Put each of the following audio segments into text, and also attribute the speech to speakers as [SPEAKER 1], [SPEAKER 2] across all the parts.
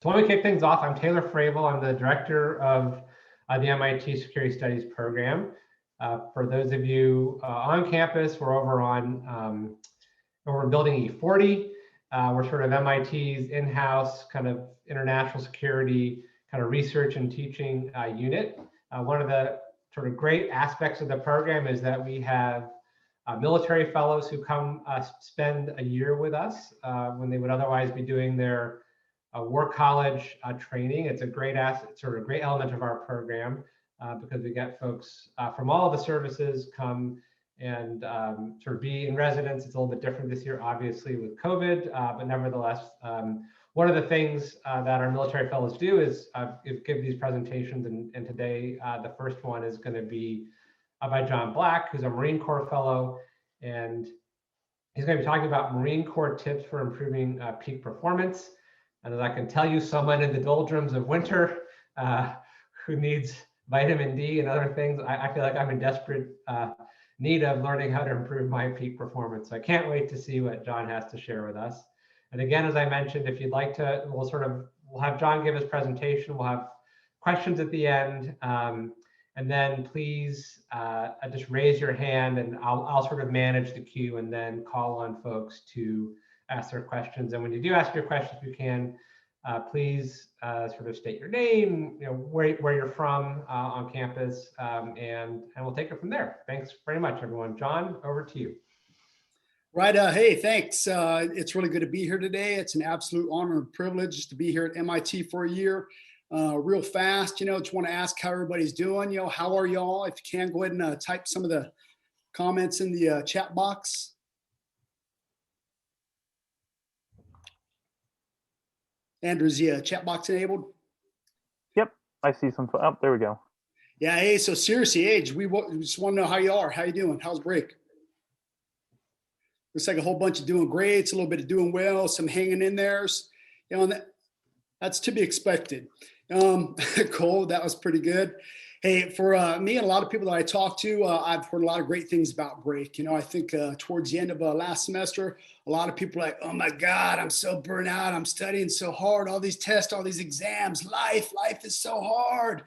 [SPEAKER 1] So let me kick things off. I'm Taylor Fravel. I'm the director of the MIT Security Studies program. For those of you on campus, we're over on we're building E40. We're sort of MIT's in-house kind of international security kind of research and teaching unit. One of the sort of great aspects of the program is that we have military fellows who come spend a year with us when they would otherwise be doing their War College training. It's a great asset, sort of a great element of our program because we get folks from all of the services come and sort of be in residence. It's a little bit different this year, obviously, with COVID, but nevertheless, one of the things that our military fellows do is give these presentations, and today the first one is going to be by John Black, who's a Marine Corps fellow, and he's going to be talking about Marine Corps tips for improving peak performance. And as I can tell you, someone in the doldrums of winter who needs vitamin D and other things, I feel like I'm in desperate need of learning how to improve my peak performance. So I can't wait to see what John has to share with us. And again, as I mentioned, if you'd like to, we'll have John give his presentation. We'll have questions at the end. And then please just raise your hand and I'll sort of manage the queue and then call on folks to ask their questions. And when you do ask your questions, if you can, please sort of state your name, where you're from on campus, and we'll take it from there. Thanks very much, everyone. John, over to you.
[SPEAKER 2] Right. Hey, thanks. It's really good to be here today. It's an absolute honor and privilege to be here at MIT for a year. Real fast, just want to ask how everybody's doing. How are y'all? If you can, go ahead and type some of the comments in the chat box. Andrew, is the chat box enabled?
[SPEAKER 3] Yep, I see some. Oh, there we go.
[SPEAKER 2] Yeah. Hey, so seriously, we just want to know how you are. How you doing? How's break? Looks like a whole bunch of doing great. It's a little bit of doing well. Some hanging in there. And that's to be expected. Cole, that was pretty good. Hey, for me and a lot of people that I talk to, I've heard a lot of great things about break. I think towards the end of last semester, a lot of people are like, oh my God, I'm so burnt out. I'm studying so hard, all these tests, all these exams, life is so hard.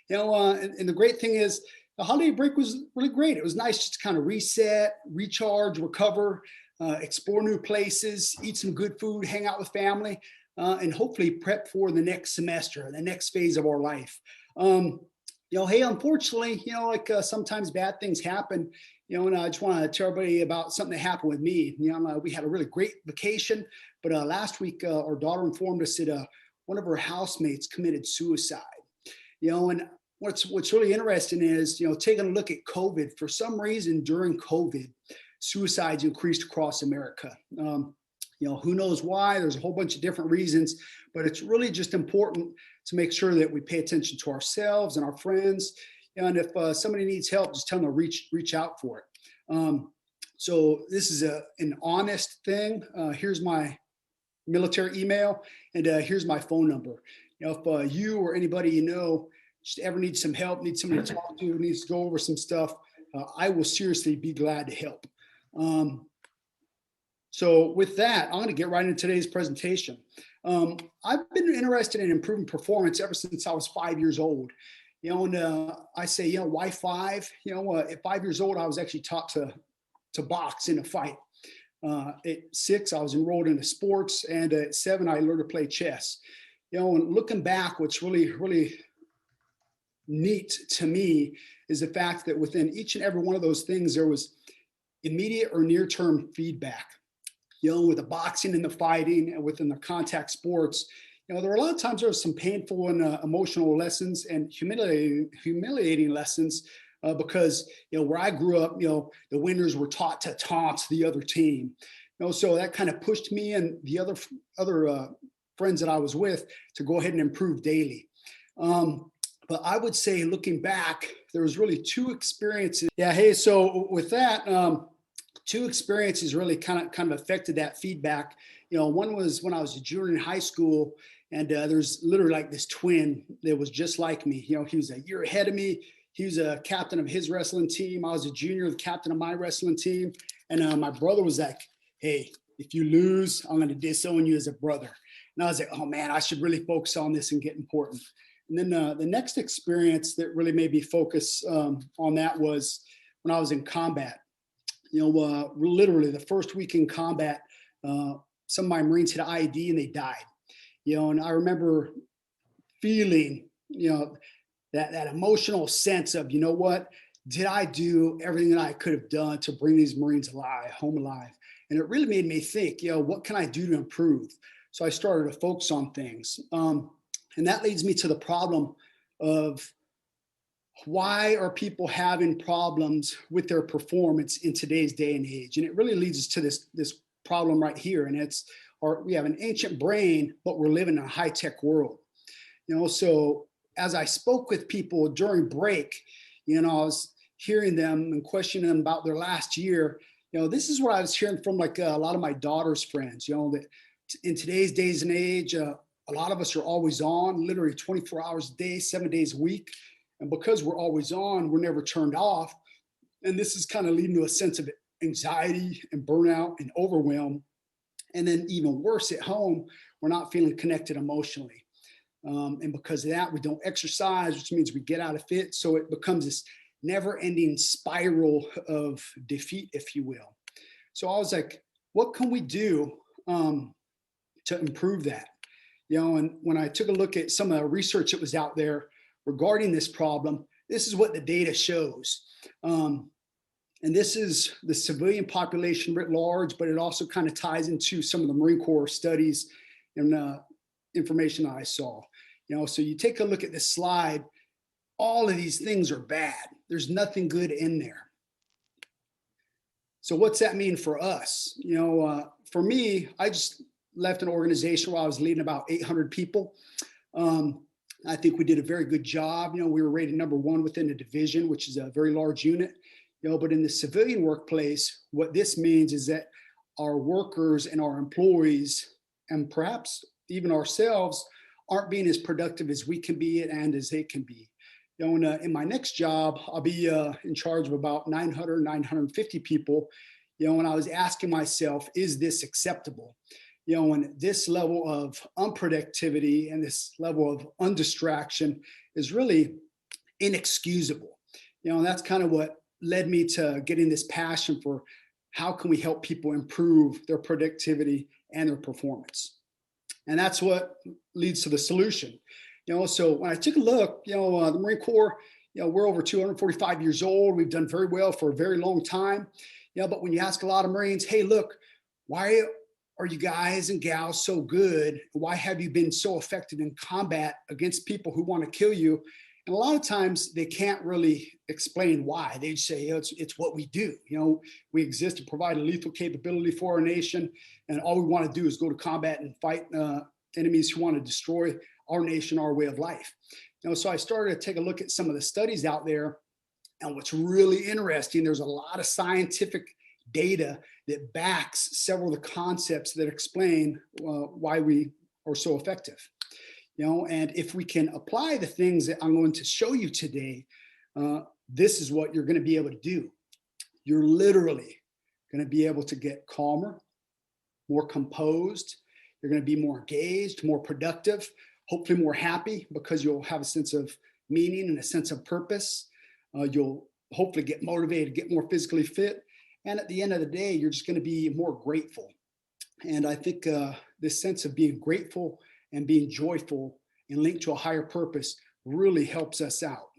[SPEAKER 2] And the great thing is the holiday break was really great. It was nice just to kind of reset, recharge, recover, explore new places, eat some good food, hang out with family, and hopefully prep for the next semester, the next phase of our life. Hey, unfortunately, sometimes bad things happen, and I just want to tell everybody about something that happened with me. We had a really great vacation, but last week, our daughter informed us that one of her housemates committed suicide. And what's really interesting is, taking a look at COVID, for some reason during COVID, suicides increased across America. Who knows why? There's a whole bunch of different reasons, but it's really just important to make sure that we pay attention to ourselves and our friends. And if somebody needs help, just tell them to reach out for it. So this is an honest thing. Here's my military email, and here's my phone number. If you or anybody just ever needs some help, needs somebody to talk to, needs to go over some stuff, I will seriously be glad to help. So with that, I'm going to get right into today's presentation. I've been interested in improving performance ever since I was 5 years old. And I say, why 5? At 5 years old, I was actually taught to box in a fight. At 6, I was enrolled into sports, and at 7, I learned to play chess. And looking back, what's really, really neat to me is the fact that within each and every one of those things, there was immediate or near-term feedback. With the boxing and the fighting and within the contact sports, there were a lot of times there was some painful and emotional lessons and humiliating lessons because, where I grew up, the winners were taught to taunt the other team. So that kind of pushed me and the other friends that I was with to go ahead and improve daily. But I would say, looking back, there was really 2 experiences. Yeah. Hey, so with that, 2 experiences really kind of affected that feedback. One was when I was a junior in high school, and there's literally like this twin that was just like me. He was a year ahead of me. He was a captain of his wrestling team. I was a junior, the captain of my wrestling team. And my brother was like, hey, if you lose, I'm going to disown you as a brother. And I was like, oh man, I should really focus on this and get important. And then the next experience that really made me focus on that was when I was in combat. Literally the first week in combat, some of my Marines hit IED and they died. And I remember feeling, that emotional sense of, what, did I do everything that I could have done to bring these Marines home alive? And it really made me think, what can I do to improve? So I started to focus on things. And that leads me to the problem of why are people having problems with their performance in today's day and age? And it really leads us to this problem right here. And we have an ancient brain, but we're living in a high-tech world. So as I spoke with people during break, I was hearing them and questioning them about their last year. This is what I was hearing from like a lot of my daughter's friends, that in today's days and age, a lot of us are always on, literally 24 hours a day, 7 days a week. And because we're always on, we're never turned off. And this is kind of leading to a sense of anxiety and burnout and overwhelm. And then even worse at home, we're not feeling connected emotionally. And because of that, we don't exercise, which means we get out of fit. So it becomes this never-ending spiral of defeat, if you will. So I was like, what can we do to improve that? And when I took a look at some of the research that was out there regarding this problem, this is what the data shows. And this is the civilian population writ large, but it also kind of ties into some of the Marine Corps studies and information I saw. So you take a look at this slide, all of these things are bad. There's nothing good in there. So what's that mean for us? For me, I just left an organization where I was leading about 800 people. I think we did a very good job. We were rated #1 within the division, which is a very large unit. But in the civilian workplace, what this means is that our workers and our employees, and perhaps even ourselves, aren't being as productive as we can be and as they can be. In my next job, I'll be in charge of about 900, 950 people. And I was asking myself, is this acceptable? And this level of unproductivity and this level of undistraction is really inexcusable. And that's kind of what led me to getting this passion for how can we help people improve their productivity and their performance. And that's what leads to the solution. So when I took a look, the Marine Corps, we're over 245 years old. We've done very well for a very long time. But when you ask a lot of Marines, hey, look, why are you guys and gals so good? Why have you been so effective in combat against people who want to kill you? And a lot of times they can't really explain why. They say, it's what we do. We exist to provide a lethal capability for our nation. And all we want to do is go to combat and fight enemies who want to destroy our nation, our way of life. So I started to take a look at some of the studies out there. And what's really interesting, there's a lot of scientific data that backs several of the concepts that explain why we are so effective. And if we can apply the things that I'm going to show you today, this is what you're going to be able to do. You're literally going to be able to get calmer, more composed. You're going to be more engaged, more productive, hopefully more happy because you'll have a sense of meaning and a sense of purpose. You'll hopefully get motivated, get more physically fit. And at the end of the day, you're just going to be more grateful. And I think this sense of being grateful and being joyful and linked to a higher purpose really helps us out.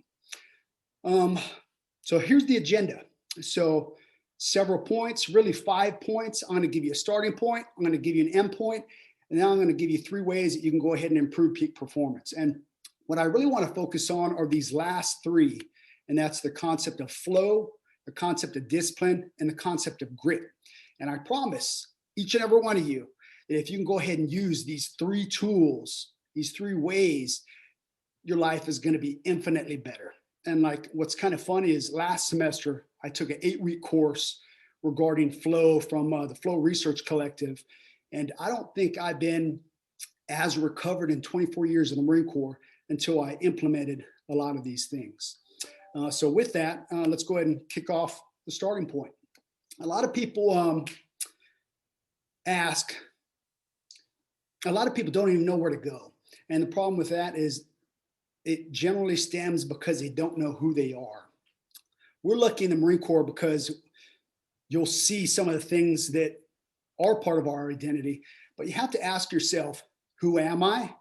[SPEAKER 2] So here's the agenda. So several points, really 5 points. I'm going to give you a starting point. I'm going to give you an end point. And now I'm going to give you 3 ways that you can go ahead and improve peak performance. And what I really want to focus on are these last 3. And that's the concept of flow, the concept of discipline, and the concept of grit. And I promise each and every one of you that if you can go ahead and use these 3 tools, these 3 ways, your life is going to be infinitely better. And like what's kind of funny is last semester, I took an 8-week course regarding flow from the Flow Research Collective. And I don't think I've been as recovered in 24 years in the Marine Corps until I implemented a lot of these things. So with that, let's go ahead and kick off the starting point. A lot of people ask, a lot of people don't even know where to go. And the problem with that is it generally stems because they don't know who they are. We're lucky in the Marine Corps because you'll see some of the things that are part of our identity, but you have to ask yourself, who am I?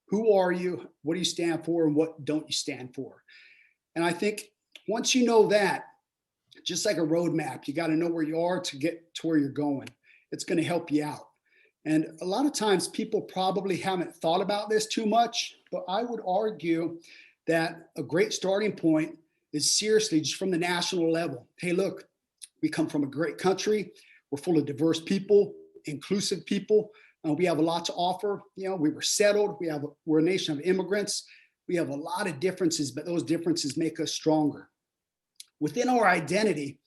[SPEAKER 2] Who are you? What do you stand for? And what don't you stand for? And I think once you know that, just like a roadmap, you got to know where you are to get to where you're going. It's going to help you out. And a lot of times people probably haven't thought about this too much, but I would argue that a great starting point is seriously just from the national level. Hey, look, we come from a great country. We're full of diverse people, inclusive people. We have a lot to offer. You know, we were settled. We're a nation of immigrants. We have a lot of differences, but those differences make us stronger. Within our identity,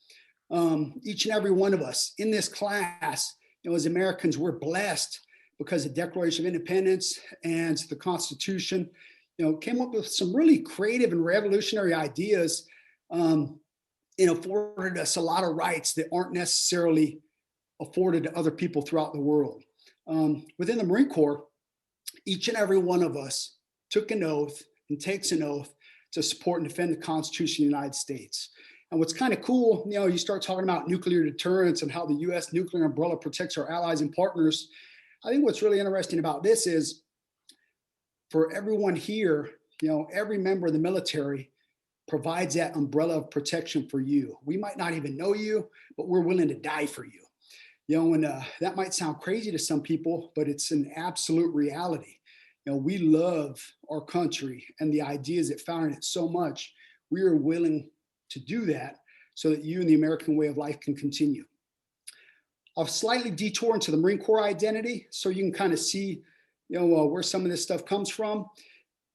[SPEAKER 2] each and every one of us in this class, you know, as Americans, we're blessed because the Declaration of Independence and the Constitution, you know, came up with some really creative and revolutionary ideas, afforded us a lot of rights that aren't necessarily afforded to other people throughout the world. Within the Marine Corps, each and every one of us took an oath and takes an oath to support and defend the Constitution of the United States. And what's kind of cool, you know, you start talking about nuclear deterrence and how the U.S. nuclear umbrella protects our allies and partners. I think what's really interesting about this is for everyone here, you know, every member of the military provides that umbrella of protection for you. We might not even know you, but we're willing to die for you. You know, and that might sound crazy to some people, but it's an absolute reality. You know, we love our country and the ideas that founded it so much. We are willing to do that so that you and the American way of life can continue. I'll slightly detour into the Marine Corps identity so you can kind of see, you know, where some of this stuff comes from.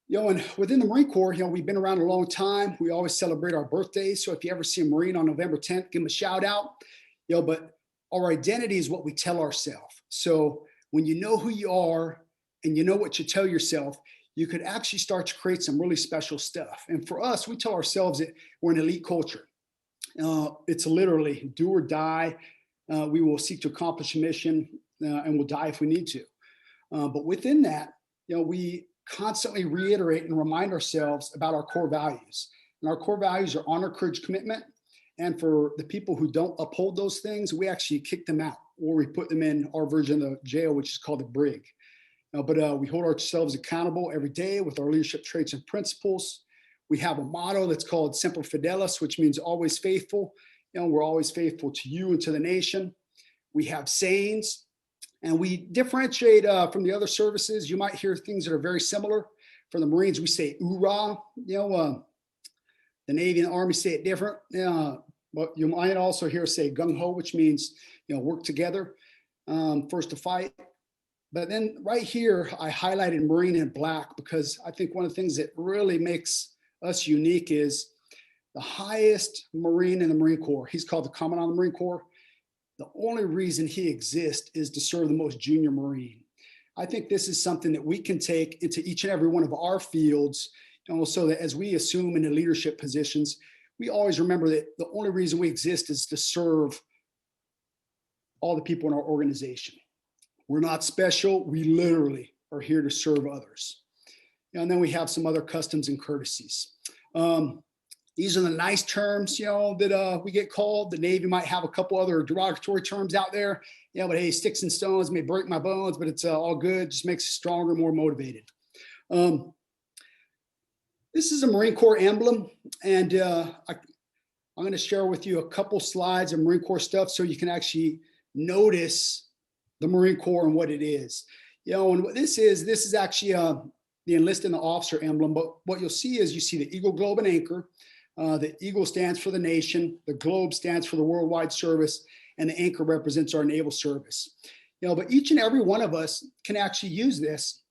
[SPEAKER 2] You know, and within the Marine Corps, you know, we've been around a long time. We always celebrate our birthdays. So if you ever see a Marine on November 10th, give them a shout out. You know, but our identity is what we tell ourselves. So when you know who you are and you know what you tell yourself, you could actually start to create some really special stuff. And for us, we tell ourselves that we're an elite culture. It's literally do or die. We will seek to accomplish a mission and we'll die if we need to. But within that, you know, we constantly reiterate and remind ourselves about our core values. And our core values are honor, courage, commitment. And for the people who don't uphold those things, we actually kick them out or we put them in our version of the jail, which is called the brig. But we hold ourselves accountable every day with our leadership traits and principles. We have a motto that's called Semper Fidelis, which means always faithful. You know, we're always faithful to you and to the nation. We have sayings, and we differentiate from the other services. You might hear things that are very similar. For the Marines, we say "oorah." You know, the Navy and the Army say it different. But you might also hear say "gung ho," which means, you know, work together, first to fight. But then right here, I highlighted Marine in black because I think one of the things that really makes us unique is the highest Marine in the Marine Corps. He's called the Commandant of the Marine Corps. The only reason he exists is to serve the most junior Marine. I think this is something that we can take into each and every one of our fields, you know, so that as we assume into leadership positions, we always remember that the only reason we exist is to serve all the people in our organization. We're not special. We literally are here to serve others. And then we have some other customs and courtesies. These are the nice terms, you know, that we get called. The Navy might have a couple other derogatory terms out there. You know, but hey, sticks and stones may break my bones, but it's all good. Just makes us stronger, more motivated. This is a Marine Corps emblem. And I'm going to share with you a couple slides of Marine Corps stuff so you can actually notice the Marine Corps and what it is. You know, and what this is actually the enlisted and the officer emblem. But what you'll see is you see the eagle, globe, and anchor. The eagle stands for the nation. The globe stands for the worldwide service. And the anchor represents our naval service. You know, but each and every one of us can actually use this,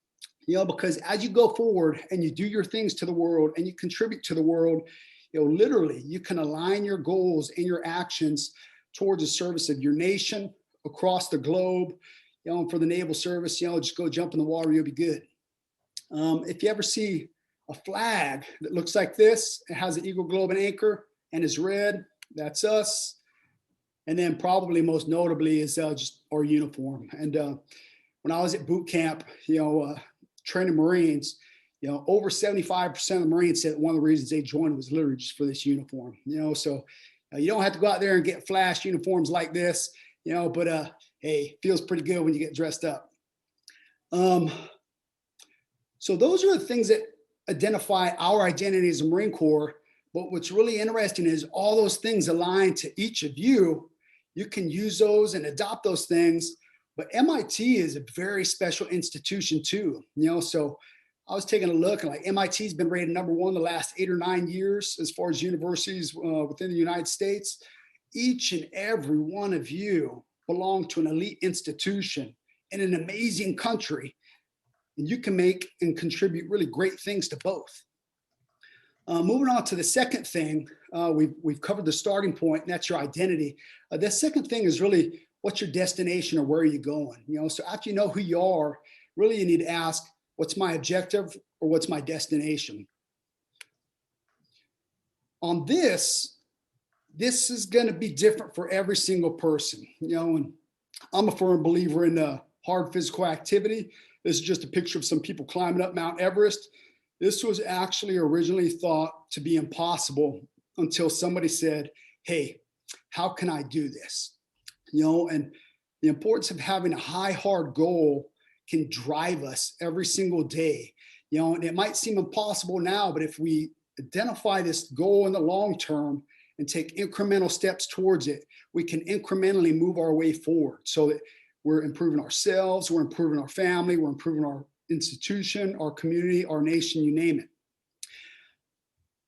[SPEAKER 2] you know, because as you go forward and you do your things to the world and you contribute to the world, you know, literally you can align your goals and your actions towards the service of your nation across the globe. You know, for the naval service, you know, just go jump in the water, you'll be good. If you ever see a flag that looks like this, it has an eagle, globe, and anchor and is red, that's us. And then probably most notably is just our uniform. And when I was at boot camp, training Marines, over 75% of the Marines said one of the reasons they joined was literally just for this uniform, so you don't have to go out there and get flash uniforms like this, but hey, feels pretty good when you get dressed up. So those are the things that identify our identity as a Marine Corps. But what's really interesting is all those things align to each of you. You can use those and adopt those things. But MIT is a very special institution too. So I was taking a look, and like MIT's been rated #1 the last 8 or 9 years as far as universities within the United States. Each and every one of you belong to an elite institution in an amazing country, and you can make and contribute really great things to both. Moving on to the second thing, we've covered the starting point, and that's your identity. The second thing is really, what's your destination, or where are you going? So after you know who you are, really you need to ask, what's my objective, or what's my destination? On this is going to be different for every single person. And I'm a firm believer in hard physical activity. This is just a picture of some people climbing up Mount Everest. This was actually originally thought to be impossible until somebody said, hey, how can I do this? And the importance of having a high, hard goal can drive us every single day. And it might seem impossible now, but if we identify this goal in the long term and take incremental steps towards it, we can incrementally move our way forward so that we're improving ourselves, we're improving our family, we're improving our institution, our community, our nation, you name it.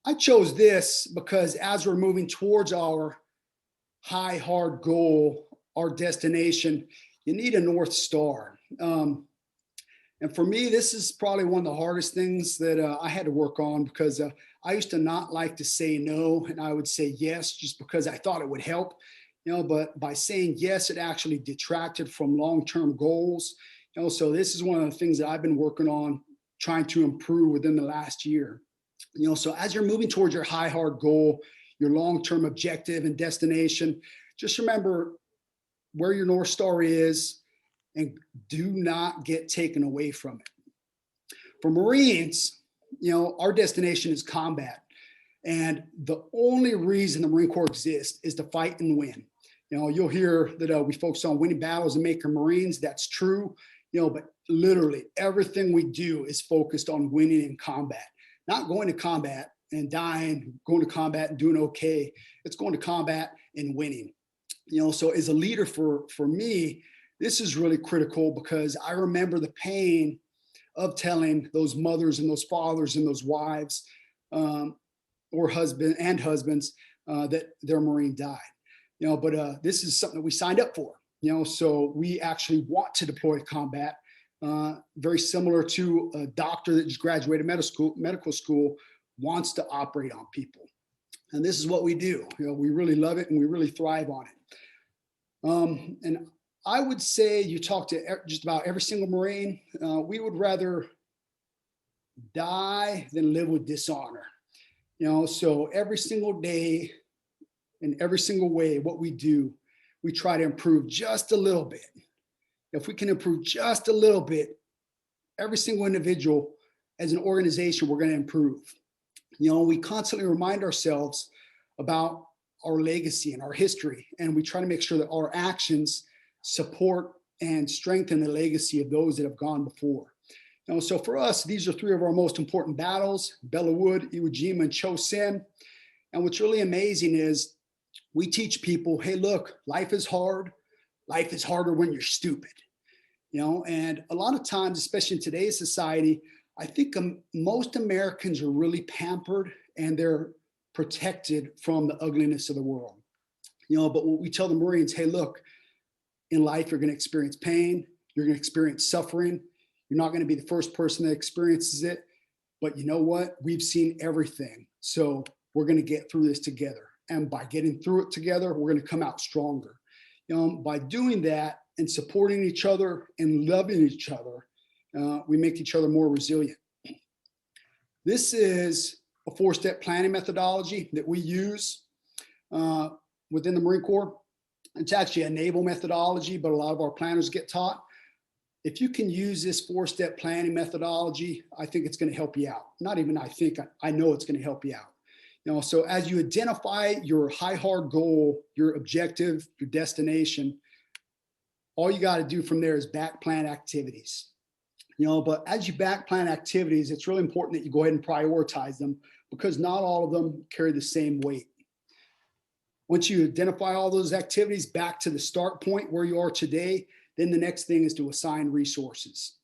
[SPEAKER 2] I chose this because as we're moving towards our high, hard goal, our destination, you need a North Star. And for me, this is probably one of the hardest things that I had to work on, because I used to not like to say no, and I would say yes just because I thought it would help. But by saying yes, it actually detracted from long-term goals. So this is one of the things that I've been working on, trying to improve within the last year. So as you're moving towards your high, hard goal, your long-term objective and destination, just remember where your North Star is and do not get taken away from it. For Marines, our destination is combat. And the only reason the Marine Corps exists is to fight and win. You'll hear that we focus on winning battles and making Marines. That's true. But literally everything we do is focused on winning in combat, not going to combat and dying, going to combat and doing okay. It's going to combat and winning. So as a leader for me, this is really critical, because I remember the pain of telling those mothers and those fathers and those wives or husbands that their Marine died. But this is something that we signed up for. So we actually want to deploy to combat, very similar to a doctor that just graduated medical school wants to operate on people. And this is what we do. We really love it and we really thrive on it. And I would say you talk to just about every single Marine, we would rather die than live with dishonor. So every single day, in every single way, what we do, we try to improve just a little bit. If we can improve just a little bit, every single individual as an organization, we're going to improve. We constantly remind ourselves about our legacy and our history, and we try to make sure that our actions support and strengthen the legacy of those that have gone before. So for us, these are 3 of our most important battles: Belleau Wood, Iwo Jima, and Cho Sen. And what's really amazing is we teach people, hey, look, life is hard. Life is harder when you're stupid. And a lot of times, especially in today's society, I think most Americans are really pampered and they're protected from the ugliness of the world. But what we tell the Marines, hey, look, in life, you're going to experience pain. You're going to experience suffering. You're not going to be the first person that experiences it. But you know what? We've seen everything. So we're going to get through this together. And by getting through it together, we're going to come out stronger. By doing that and supporting each other and loving each other, we make each other more resilient. This is a 4-step planning methodology that we use within the Marine Corps. It's actually a naval methodology, but a lot of our planners get taught. if you can use this 4-step planning methodology, I think it's going to help you out. Not even I think, I know it's going to help you out. So as you identify your high, hard goal, your objective, your destination, all you got to do from there is back plan activities. But as you back plan activities, it's really important that you go ahead and prioritize them, because not all of them carry the same weight. Once you identify all those activities back to the start point where you are today, then the next thing is to assign resources.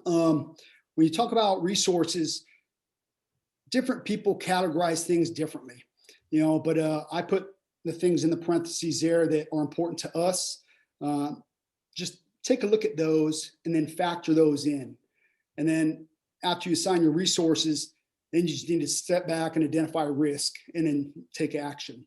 [SPEAKER 2] When you talk about resources, different people categorize things differently, but I put the things in the parentheses there that are important to us. Just take a look at those and then factor those in. And then after you assign your resources, then you just need to step back and identify risk and then take action.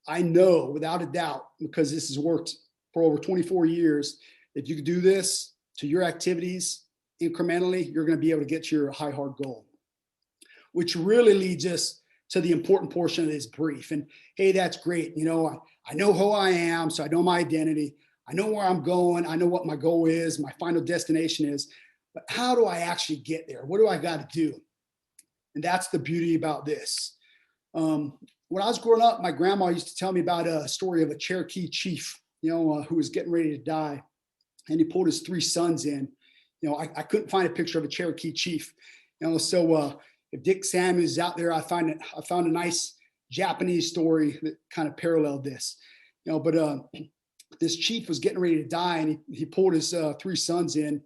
[SPEAKER 2] I know without a doubt, because this has worked for over 24 years, if you could do this to your activities incrementally, you're going to be able to get to your high, hard goal, which really leads us to the important portion of this brief. And hey, that's great. I know who I am, so I know my identity. I know where I'm going. I know what my goal is, my final destination is, but how do I actually get there? What do I got to do? And that's the beauty about this. When I was growing up, my grandma used to tell me about a story of a Cherokee chief, who was getting ready to die, and he pulled his 3 sons in. I couldn't find a picture of a Cherokee chief, so if Dick Samuels is out there, I found a nice Japanese story that kind of paralleled this, but this chief was getting ready to die, and he pulled his 3 sons in,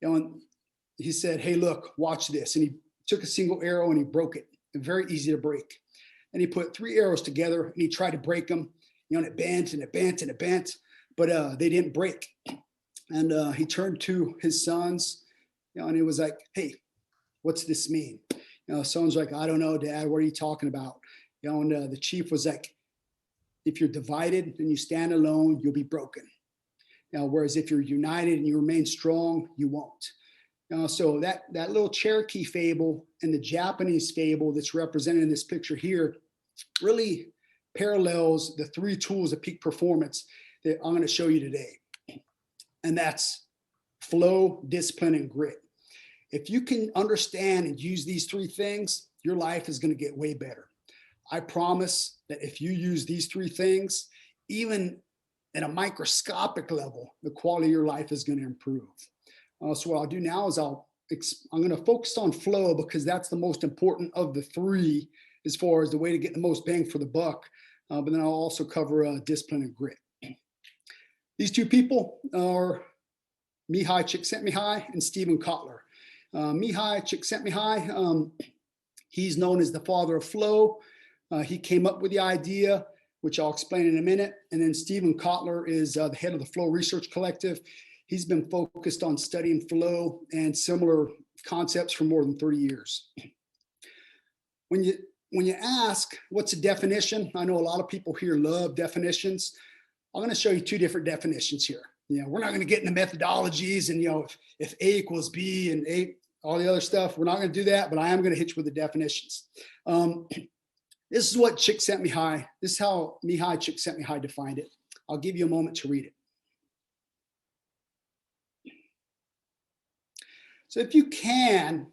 [SPEAKER 2] and he said, "Hey, look, watch this." And he took a single arrow and he broke it. Very easy to break. And he put 3 arrows together and he tried to break them, and it bent and it bent and it bent, but they didn't break. And he turned to his sons, and he was like, "Hey, what's this mean?" Son's like, "I don't know, Dad. What are you talking about?" And the chief was like, "If you're divided and you stand alone, you'll be broken. Whereas if you're united and you remain strong, you won't." So that little Cherokee fable and the Japanese fable that's represented in this picture here really parallels the 3 tools of peak performance that I'm going to show you today. And that's flow, discipline, and grit. If you can understand and use these 3 things, your life is going to get way better. I promise that if you use these 3 things, even at a microscopic level, the quality of your life is going to improve. So what I'll do now is I'm going to focus on flow, because that's the most important of the 3 as far as the way to get the most bang for the buck. But then I'll also cover discipline and grit. These 2 people are Mihai Csikszentmihalyi and Stephen Kotler. Mihai Csikszentmihalyi, he's known as the father of flow. He came up with the idea, which I'll explain in a minute. And then Stephen Kotler is the head of the Flow Research Collective. He's been focused on studying flow and similar concepts for more than 30 years. When you ask what's a definition, I know a lot of people here love definitions. I'm going to show you 2 different definitions here. We're not going to get into methodologies and if A equals B and A, all the other stuff. We're not going to do that, but I am going to hit you with the definitions. This is what Csikszentmihalyi, this is how Mihai Csikszentmihalyi defined it. I'll give you a moment to read it. So if you can,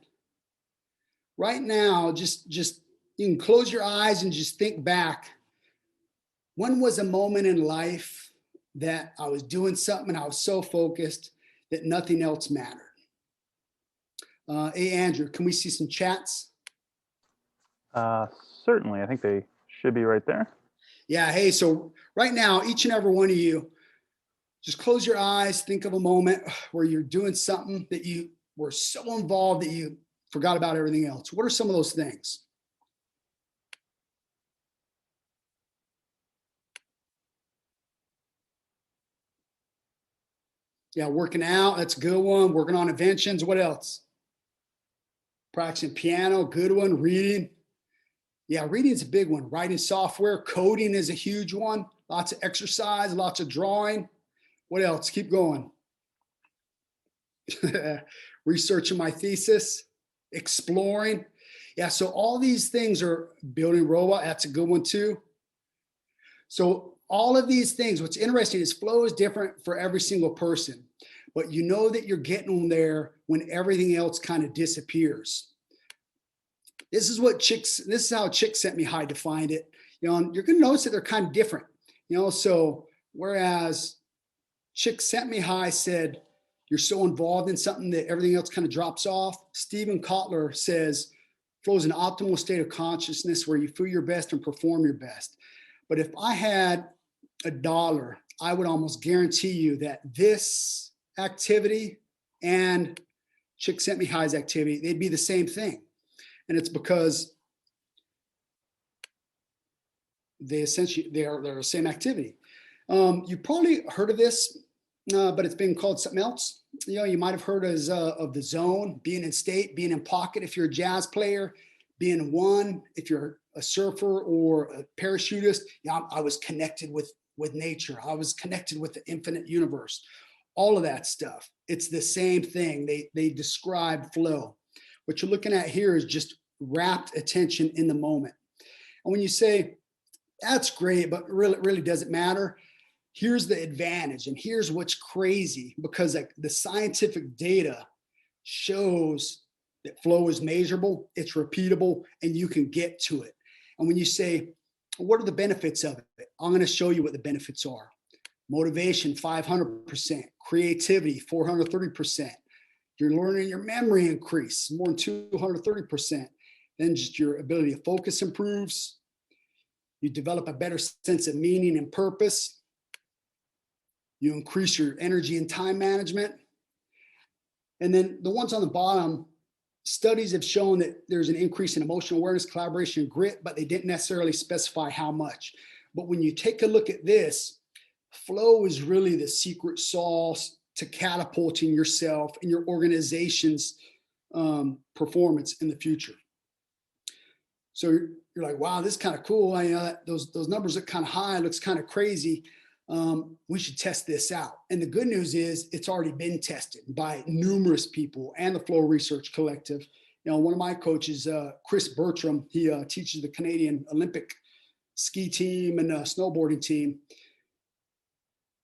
[SPEAKER 2] right now, just you can close your eyes and just think back. When was a moment in life that I was doing something and I was so focused that nothing else mattered? Hey, Andrew, can we see some chats?
[SPEAKER 3] Certainly. I think they should be right there.
[SPEAKER 2] Yeah. Hey, so right now, each and every one of you, just close your eyes. Think of a moment where you're doing something that you were so involved that you forgot about everything else. What are some of those things? Yeah, working out, that's a good one. Working on inventions, what else? Practicing piano, good one. Reading. Yeah, reading is a big one. Writing software, coding is a huge one. Lots of exercise, lots of drawing. What else? Keep going. Researching my thesis, exploring. Yeah, so all these things are building robot. That's a good one too. So all of these things, what's interesting is flow is different for every single person. but you know that you're getting there when everything else kind of disappears. This is how Chick Sent Me High defined it. You know, and you're going to notice that they're kind of different. You know, so whereas Chick Sent Me High said, you're so involved in something that everything else kind of drops off. Stephen Kotler says, flow is an optimal state of consciousness where you feel your best and perform your best. But if I had $1, I would almost guarantee you that this activity and Chick Sent Me High's activity, they'd be the same thing. And it's because they're the same activity. You probably heard of this, but it's been called something else. You know, you might have heard of the zone, being in state, being in pocket if you're a jazz player, being in one if you're a surfer or a parachutist. Yeah, I was connected with nature. I was connected with the infinite universe. All of that stuff. It's the same thing. They describe flow. What you're looking at here is just rapt attention in the moment. And when you say, that's great, but really doesn't matter, here's the advantage. And here's what's crazy, because like the scientific data shows that flow is measurable, it's repeatable, and you can get to it. And when you say, what are the benefits of it? I'm going to show you what the benefits are. Motivation, 500%. Creativity, 430%. Your learning, your memory increase, more than 230%. Then just your ability to focus improves. You develop a better sense of meaning and purpose. You increase your energy and time management. And then the ones on the bottom, studies have shown that there's an increase in emotional awareness, collaboration, and grit, but they didn't necessarily specify how much. But when you take a look at this, flow is really the secret sauce to catapulting yourself and your organization's performance in the future. So you're like, wow, this is kind of cool. Those numbers look kind of high. It looks kind of crazy. We should test this out. And the good news is it's already been tested by numerous people and the Flow Research Collective. You know, one of my coaches, Chris Bertram, he teaches the Canadian Olympic ski team and snowboarding team.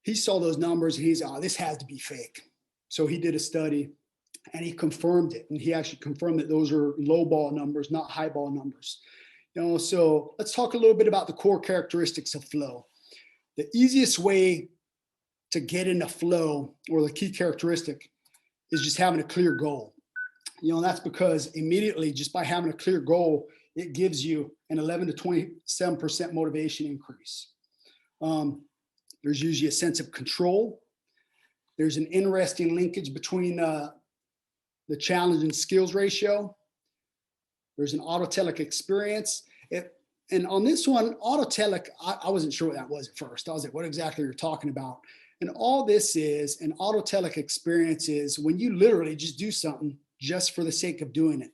[SPEAKER 2] He saw those numbers and he's, this has to be fake. So he did a study and he confirmed it. And he actually confirmed that those are low ball numbers, not high ball numbers. You know, so let's talk a little bit about the core characteristics of flow. The easiest way to get into flow, or the key characteristic, is just having a clear goal. You know, that's because immediately, just by having a clear goal, it gives you an 11 to 27% motivation increase. There's usually a sense of control. There's an interesting linkage between the challenge and skills ratio. There's an autotelic experience. And on this one, autotelic, I wasn't sure what that was at first. I was like, what exactly are you talking about? And all this is, an autotelic experience is when you literally just do something just for the sake of doing it.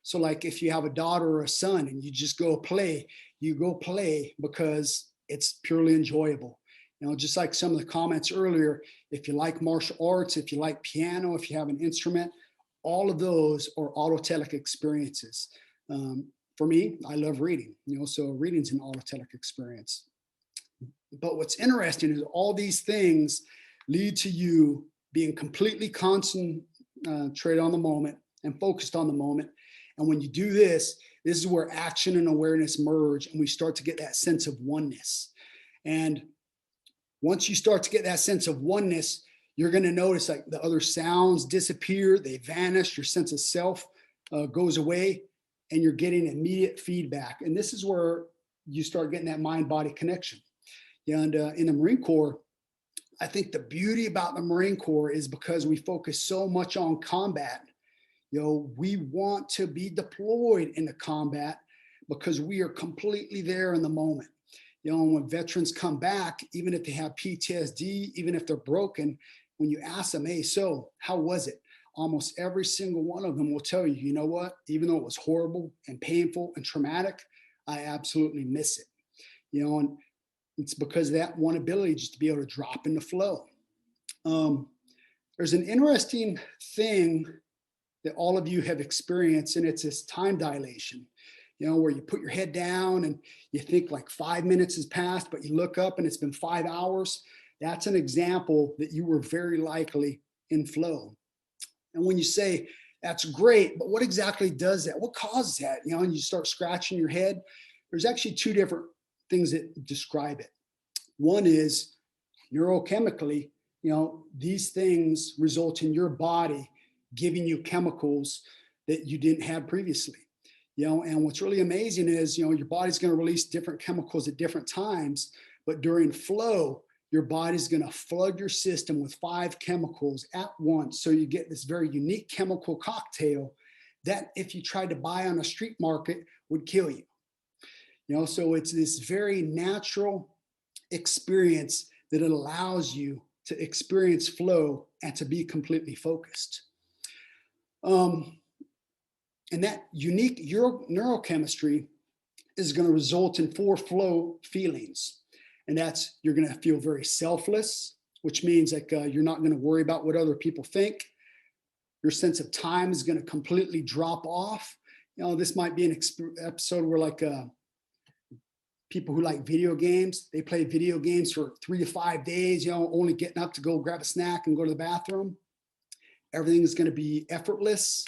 [SPEAKER 2] So like if you have a daughter or a son and you just go play, you go play because it's purely enjoyable. You know, just like some of the comments earlier, if you like martial arts, if you like piano, if you have an instrument, all of those are autotelic experiences. For me, I love reading, you know, so reading's an autotelic experience. But what's interesting is all these things lead to you being completely concentrated on the moment and focused on the moment. And when you do this, this is where action and awareness merge and we start to get that sense of oneness. And once you start to get that sense of oneness, you're going to notice like the other sounds disappear, they vanish, your sense of self goes away, and you're getting immediate feedback. And this is where you start getting that mind-body connection. And in the Marine Corps, I think the beauty about the Marine Corps is because we focus so much on combat. You know, we want to be deployed into combat because we are completely there in the moment. You know, when veterans come back, even if they have PTSD, even if they're broken, when you ask them, hey, so how was it? Almost every single one of them will tell you, you know what, even though it was horrible and painful and traumatic, I absolutely miss it. You know, and it's because of that one ability just to be able to drop into flow. There's an interesting thing that all of you have experienced, and it's this time dilation, you know, where you put your head down and you think like 5 minutes has passed, but you look up and it's been 5 hours. That's an example that you were very likely in flow. And when you say, that's great, but what exactly does that? What causes that? You know, and you start scratching your head. There's actually two different things that describe it. One is neurochemically, you know, these things result in your body giving you chemicals that you didn't have previously. You know, and what's really amazing is, you know, your body's going to release different chemicals at different times, but during flow, your body's going to flood your system with 5 chemicals at once. So you get this very unique chemical cocktail that if you tried to buy on a street market would kill you. You know, so it's this very natural experience that it allows you to experience flow and to be completely focused. And that unique neurochemistry is going to result in 4 flow feelings. And that's, you're going to feel very selfless, which means like you're not going to worry about what other people think. Your sense of time is going to completely drop off. You know, this might be an episode where like people who like video games, they play video games for 3 to 5 days, you know, only getting up to go grab a snack and go to the bathroom. Everything is going to be effortless.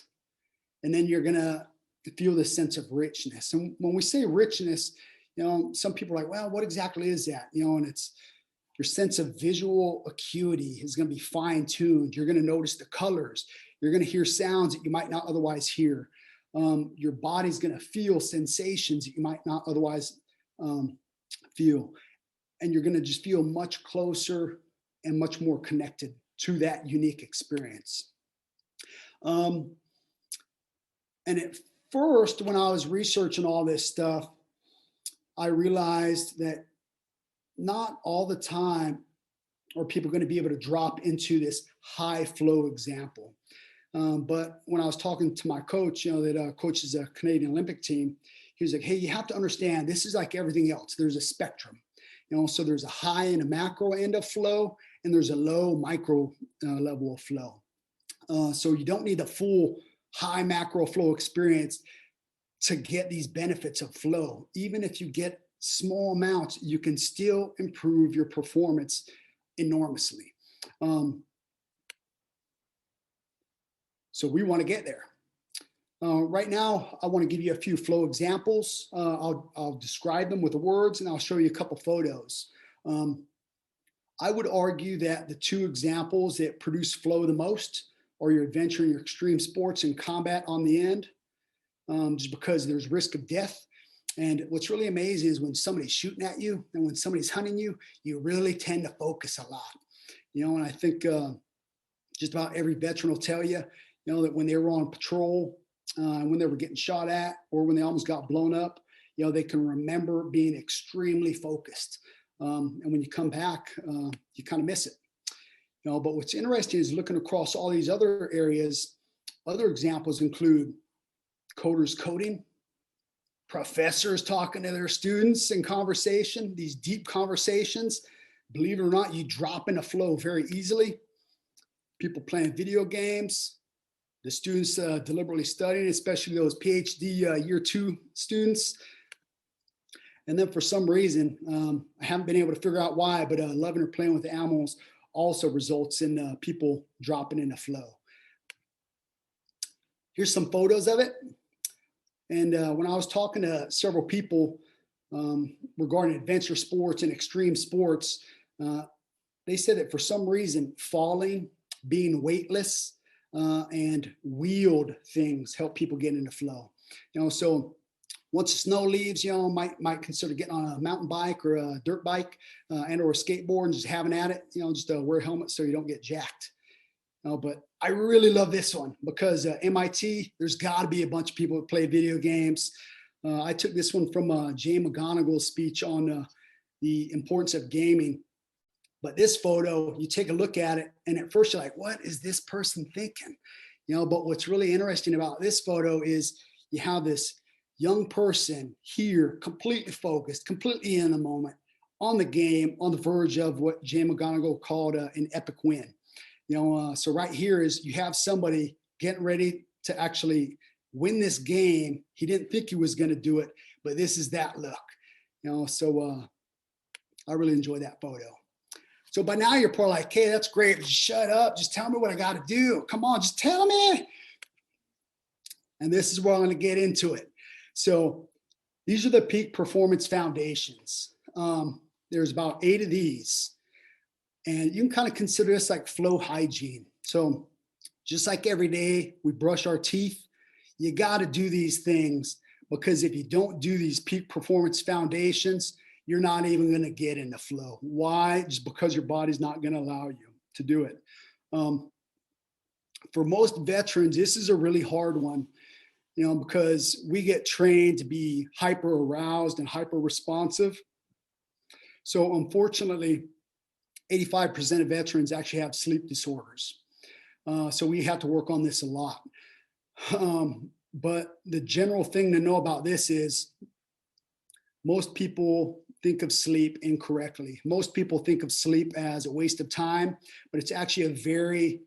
[SPEAKER 2] And then you're going to feel this sense of richness. And when we say richness, you know, some people are like, well, what exactly is that? You know, and it's your sense of visual acuity is going to be fine-tuned. You're going to notice the colors. You're going to hear sounds that you might not otherwise hear. Your body's going to feel sensations that you might not otherwise feel. And you're going to just feel much closer and much more connected to that unique experience. And at first, when I was researching all this stuff, I realized that not all the time are people going to be able to drop into this high flow example. But when I was talking to my coach, you know, that coaches a Canadian Olympic team, he was like, hey, you have to understand, this is like everything else. There's a spectrum, you know, so there's a high and a macro end of flow, and there's a low micro level of flow. So you don't need the full high macro flow experience to get these benefits of flow. Even if you get small amounts, you can still improve your performance enormously. So we want to get there. Right now, I want to give you a few flow examples. I'll describe them with the words, and I'll show you a couple photos. I would argue that the 2 examples that produce flow the most are your adventure and your extreme sports and combat on the end, just because there's risk of death. And what's really amazing is when somebody's shooting at you and when somebody's hunting you, you really tend to focus a lot. You know, and I think just about every veteran will tell you, you know, that when they were on patrol, when they were getting shot at, or when they almost got blown up, you know, they can remember being extremely focused. And when you come back, you kind of miss it. You know, but what's interesting is looking across all these other areas. Other examples include coders coding, professors talking to their students in conversation, these deep conversations. Believe it or not, you drop into flow very easily. People playing video games, the students deliberately studying, especially those PhD year 2 students. And then for some reason, I haven't been able to figure out why, but loving or playing with animals also results in people dropping into flow. Here's some photos of it. And when I was talking to several people regarding adventure sports and extreme sports, they said that for some reason, falling, being weightless, and wheeled things help people get into flow. You know, so once the snow leaves, you know, might consider getting on a mountain bike or a dirt bike and or a skateboard and just having at it, you know, just wear a helmet so you don't get jacked. But I really love this one because MIT, there's got to be a bunch of people that play video games. I took this one from Jay McGonigal's speech on the importance of gaming. But this photo, you take a look at it, and at first you're like, what is this person thinking? You know, but what's really interesting about this photo is you have this young person here, completely focused, completely in the moment, on the game, on the verge of what Jay McGonigal called an epic win. You know, so right here is you have somebody getting ready to actually win this game. He didn't think he was going to do it, but this is that look. You know, so I really enjoy that photo. So by now you're probably like, hey, that's great. Just shut up. Just tell me what I got to do. Come on, just tell me. And this is where I'm going to get into it. So these are the peak performance foundations. There's about 8 of these. And you can kind of consider this like flow hygiene. So just like every day we brush our teeth, you got to do these things, because if you don't do these peak performance foundations, you're not even going to get in the flow. Why? Just because your body's not going to allow you to do it. For most veterans, this is a really hard one, because we get trained to be hyper aroused and hyper responsive. So unfortunately, 85% of veterans actually have sleep disorders. So we have to work on this a lot. But the general thing to know about this is most people think of sleep incorrectly. Most people think of sleep as a waste of time, but it's actually a very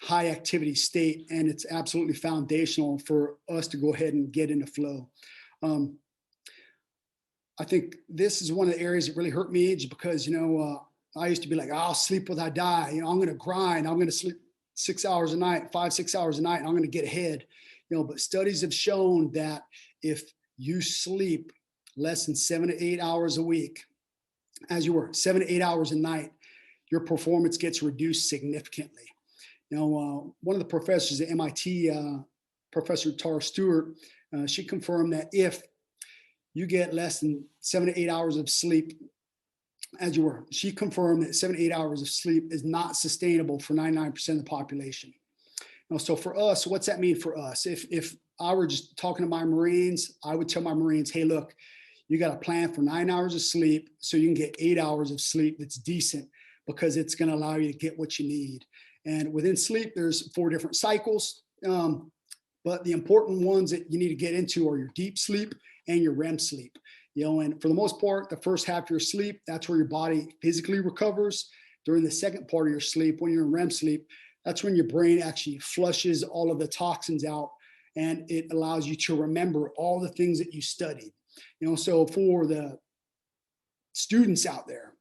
[SPEAKER 2] high activity state, and it's absolutely foundational for us to go ahead and get into flow. I think this is one of the areas that really hurt me, just because, I used to be like, I'll sleep till I die. I'm going to grind. I'm going to sleep 6 hours a night, 5, 6 hours a night, and I'm going to get ahead. But studies have shown that if you sleep less than 7 to 8 hours a week, as you work 7 to 8 hours a night, your performance gets reduced significantly. One of the professors at MIT, Professor Tara Stewart, she confirmed that if you get less than 7 to 8 hours of sleep, as you were, she confirmed that 7 to 8 hours of sleep is not sustainable for 99% of the population. So for us, what's that mean for us? If I were just talking to my Marines, I would tell my Marines, hey, look, you got to plan for 9 hours of sleep so you can get 8 hours of sleep that's decent, because it's going to allow you to get what you need. And within sleep, there's 4 different cycles. But the important ones that you need to get into are your deep sleep and your REM sleep. And for the most part, the first half of your sleep, that's where your body physically recovers. During the second part of your sleep, when you're in REM sleep, that's when your brain actually flushes all of the toxins out, and it allows you to remember all the things that you studied. So for the students out there,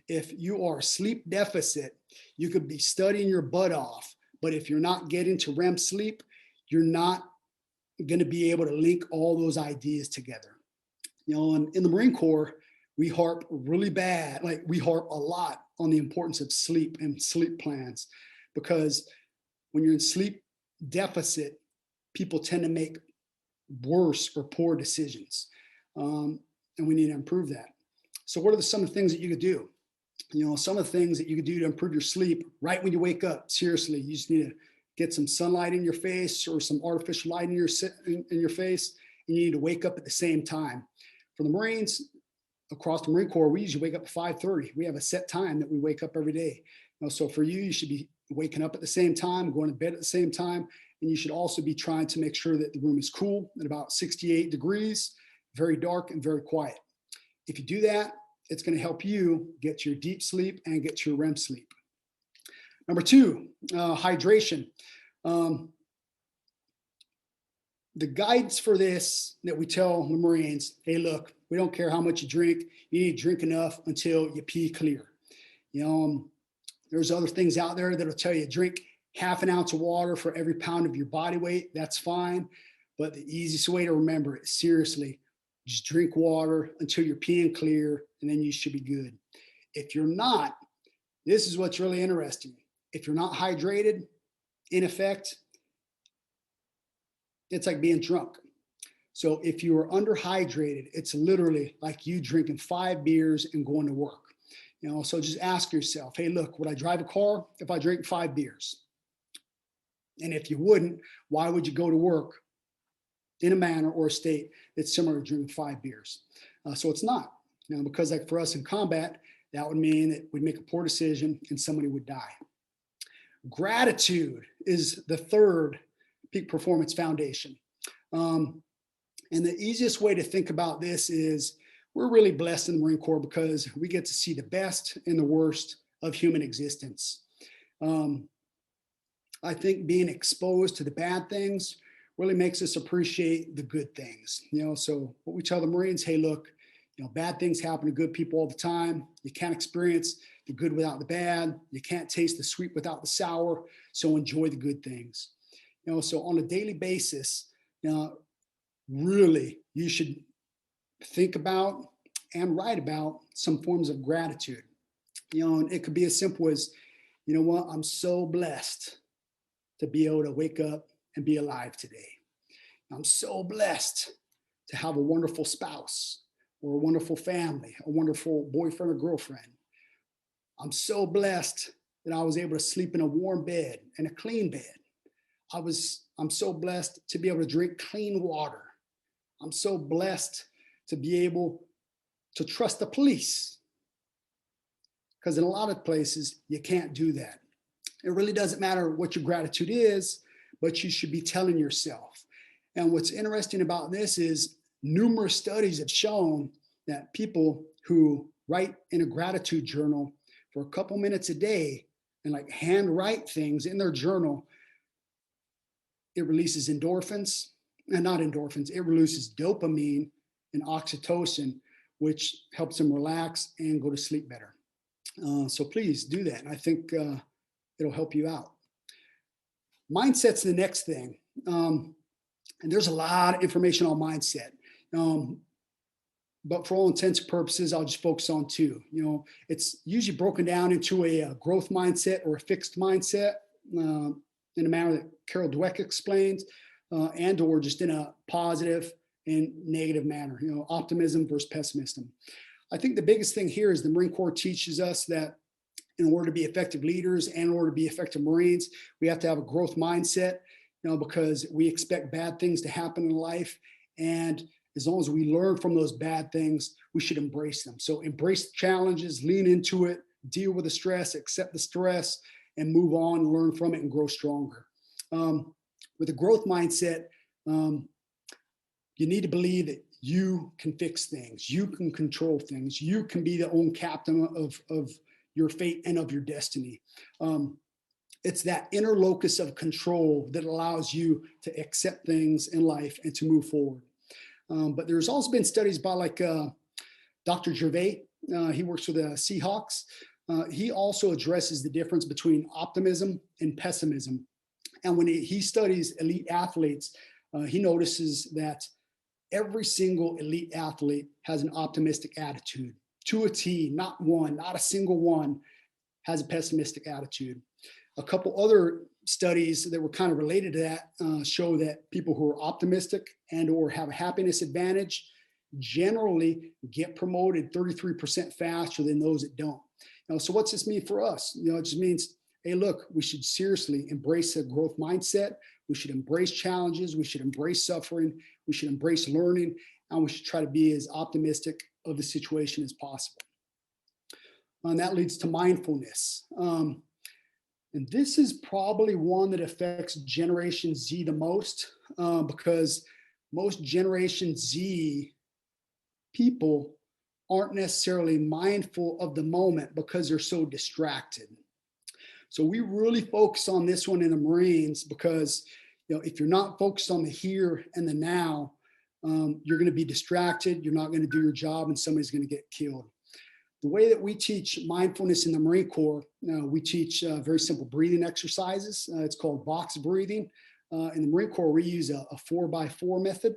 [SPEAKER 2] if you are sleep deficit, you could be studying your butt off, but if you're not getting to REM sleep, you're not going to be able to link all those ideas together. And in the Marine Corps, we harp really bad, like we harp a lot on the importance of sleep and sleep plans, because when you're in sleep deficit, people tend to make worse or poor decisions. And we need to improve that. So what are some of the things that you could do? Some of the things that you could do to improve your sleep right when you wake up. Seriously, you just need to get some sunlight in your face or some artificial light in your face, and you need to wake up at the same time. For the Marines, across the Marine Corps, we usually wake up at 5:30. We have a set time that we wake up every day. So for you, you should be waking up at the same time, going to bed at the same time, and you should also be trying to make sure that the room is cool at about 68 degrees, very dark and very quiet. If you do that, it's going to help you get to your deep sleep and get to your REM sleep. Number 2, hydration. The guidance for this that we tell the Marines, hey, look, we don't care how much you drink. You need to drink enough until you pee clear. There's other things out there that'll tell you drink half an ounce of water for every pound of your body weight. That's fine. But the easiest way to remember it, seriously, just drink water until you're peeing clear, and then you should be good. If you're not, this is what's really interesting. If you're not hydrated, in effect, it's like being drunk. So if you are underhydrated, it's literally like you drinking 5 beers and going to work. So just ask yourself, hey, look, would I drive a car if I drink 5 beers? And if you wouldn't, why would you go to work in a manner or a state that's similar to drinking 5 beers? So it's not, because like for us in combat, that would mean that we'd make a poor decision and somebody would die. Gratitude is the 3rd peak performance foundation. And the easiest way to think about this is we're really blessed in the Marine Corps because we get to see the best and the worst of human existence. I think being exposed to the bad things really makes us appreciate the good things. So what we tell the Marines, hey, look, Bad things happen to good people all the time. You can't experience the good without the bad. You can't taste the sweet without the sour. So enjoy the good things. So on a daily basis, really, you should think about and write about some forms of gratitude. And it could be as simple as, you know what, I'm so blessed to be able to wake up and be alive today. I'm so blessed to have a wonderful spouse or a wonderful family, a wonderful boyfriend or girlfriend. I'm so blessed that I was able to sleep in a warm bed and a clean bed. I'm so blessed to be able to drink clean water. I'm so blessed to be able to trust the police. Because in a lot of places, you can't do that. It really doesn't matter what your gratitude is, but you should be telling yourself. And what's interesting about this is numerous studies have shown that people who write in a gratitude journal for a couple minutes a day and like handwrite things in their journal, it releases endorphins, and not endorphins, it releases dopamine and oxytocin, which helps them relax and go to sleep better. So please do that. And I think it'll help you out. Mindset's the next thing. And there's a lot of information on mindset. But for all intents and purposes, I'll just focus on two. It's usually broken down into a growth mindset or a fixed mindset in a manner that Carol Dweck explains, and or just in a positive and negative manner, optimism versus pessimism. I think the biggest thing here is the Marine Corps teaches us that in order to be effective leaders and in order to be effective Marines, we have to have a growth mindset, because we expect bad things to happen in life. And as long as we learn from those bad things, we should embrace them. So embrace the challenges, lean into it, deal with the stress, accept the stress, and move on, learn from it, and grow stronger. With a growth mindset, you need to believe that you can fix things, you can control things, you can be the own captain of your fate and of your destiny. It's that inner locus of control that allows you to accept things in life and to move forward. But there's also been studies by like Dr. Gervais. He works with the Seahawks. He also addresses the difference between optimism and pessimism. And when he studies elite athletes, he notices that every single elite athlete has an optimistic attitude to a T. Not one, not a single one has a pessimistic attitude. A couple other studies that were kind of related to that show that people who are optimistic and or have a happiness advantage generally get promoted 33% faster than those that don't. So what's this mean for us? It just means, hey, look, we should seriously embrace a growth mindset. We should embrace challenges. We should embrace suffering. We should embrace learning. And we should try to be as optimistic of the situation as possible. And that leads to mindfulness. And this is probably one that affects Generation Z the most, because most Generation Z people aren't necessarily mindful of the moment because they're so distracted. So we really focus on this one in the Marines because, if you're not focused on the here and the now, you're going to be distracted. You're not going to do your job, and somebody's going to get killed. The way that we teach mindfulness in the Marine Corps, we teach very simple breathing exercises. It's called box breathing. In the Marine Corps, we use a 4x4 method.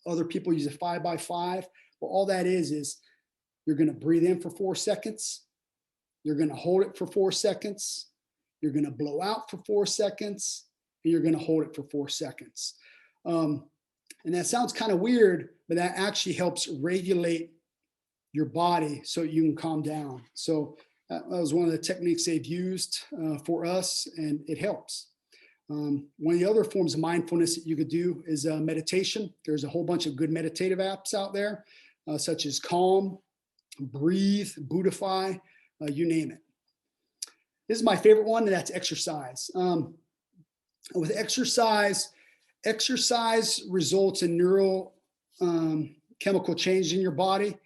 [SPEAKER 2] Other people use a 5x5. But all that is you're going to breathe in for 4 seconds. You're going to hold it for 4 seconds. You're going to blow out for 4 seconds. And you're going to hold it for 4 seconds. And that sounds kind of weird, but that actually helps regulate your body so you can calm down. So that was one of the techniques they've used for us, and it helps. One of the other forms of mindfulness that you could do is meditation. There's a whole bunch of good meditative apps out there, such as Calm, Breathe, Buddhify, you name it. This is my favorite one, and that's exercise. With exercise results in neural chemical change in your body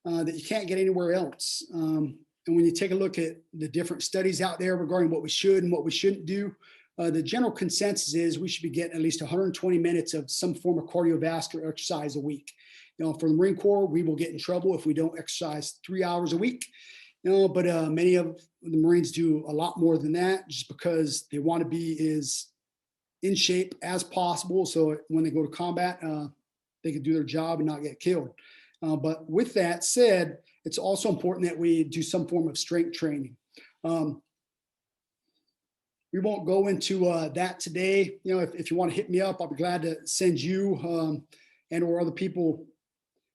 [SPEAKER 2] that you can't get anywhere else. And when you take a look at the different studies out there regarding what we should and what we shouldn't do, The general consensus is we should be getting at least 120 minutes of some form of cardiovascular exercise a week. For the Marine Corps, we will get in trouble if we don't exercise 3 hours a week. But many of the Marines do a lot more than that, just because they want to be as in shape as possible. So when they go to combat, they can do their job and not get killed. But with that said, it's also important that we do some form of strength training. We won't go into that today. If you want to hit me up, I'll be glad to send you and or other people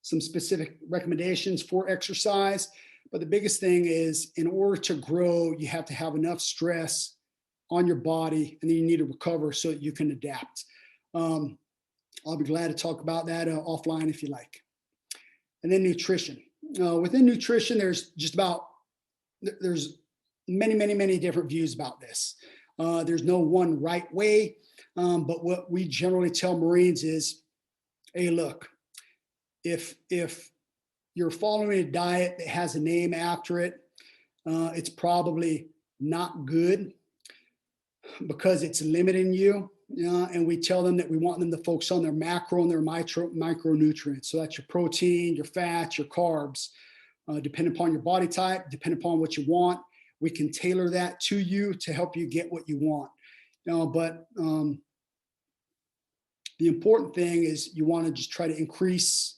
[SPEAKER 2] some specific recommendations for exercise. But the biggest thing is, in order to grow, you have to have enough stress on your body, and then you need to recover so that you can adapt. I'll be glad to talk about that offline if you like. And then nutrition. Within nutrition, there's many different views about this. There's no one right way, but what we generally tell Marines is, hey, look, if you're following a diet that has a name after it, it's probably not good because it's limiting you. And we tell them that we want them to focus on their macro and their micronutrients. So that's your protein, your fats, your carbs, depending upon your body type, depending upon what you want. We can tailor that to you to help you get what you want. But the important thing is you want to just try to increase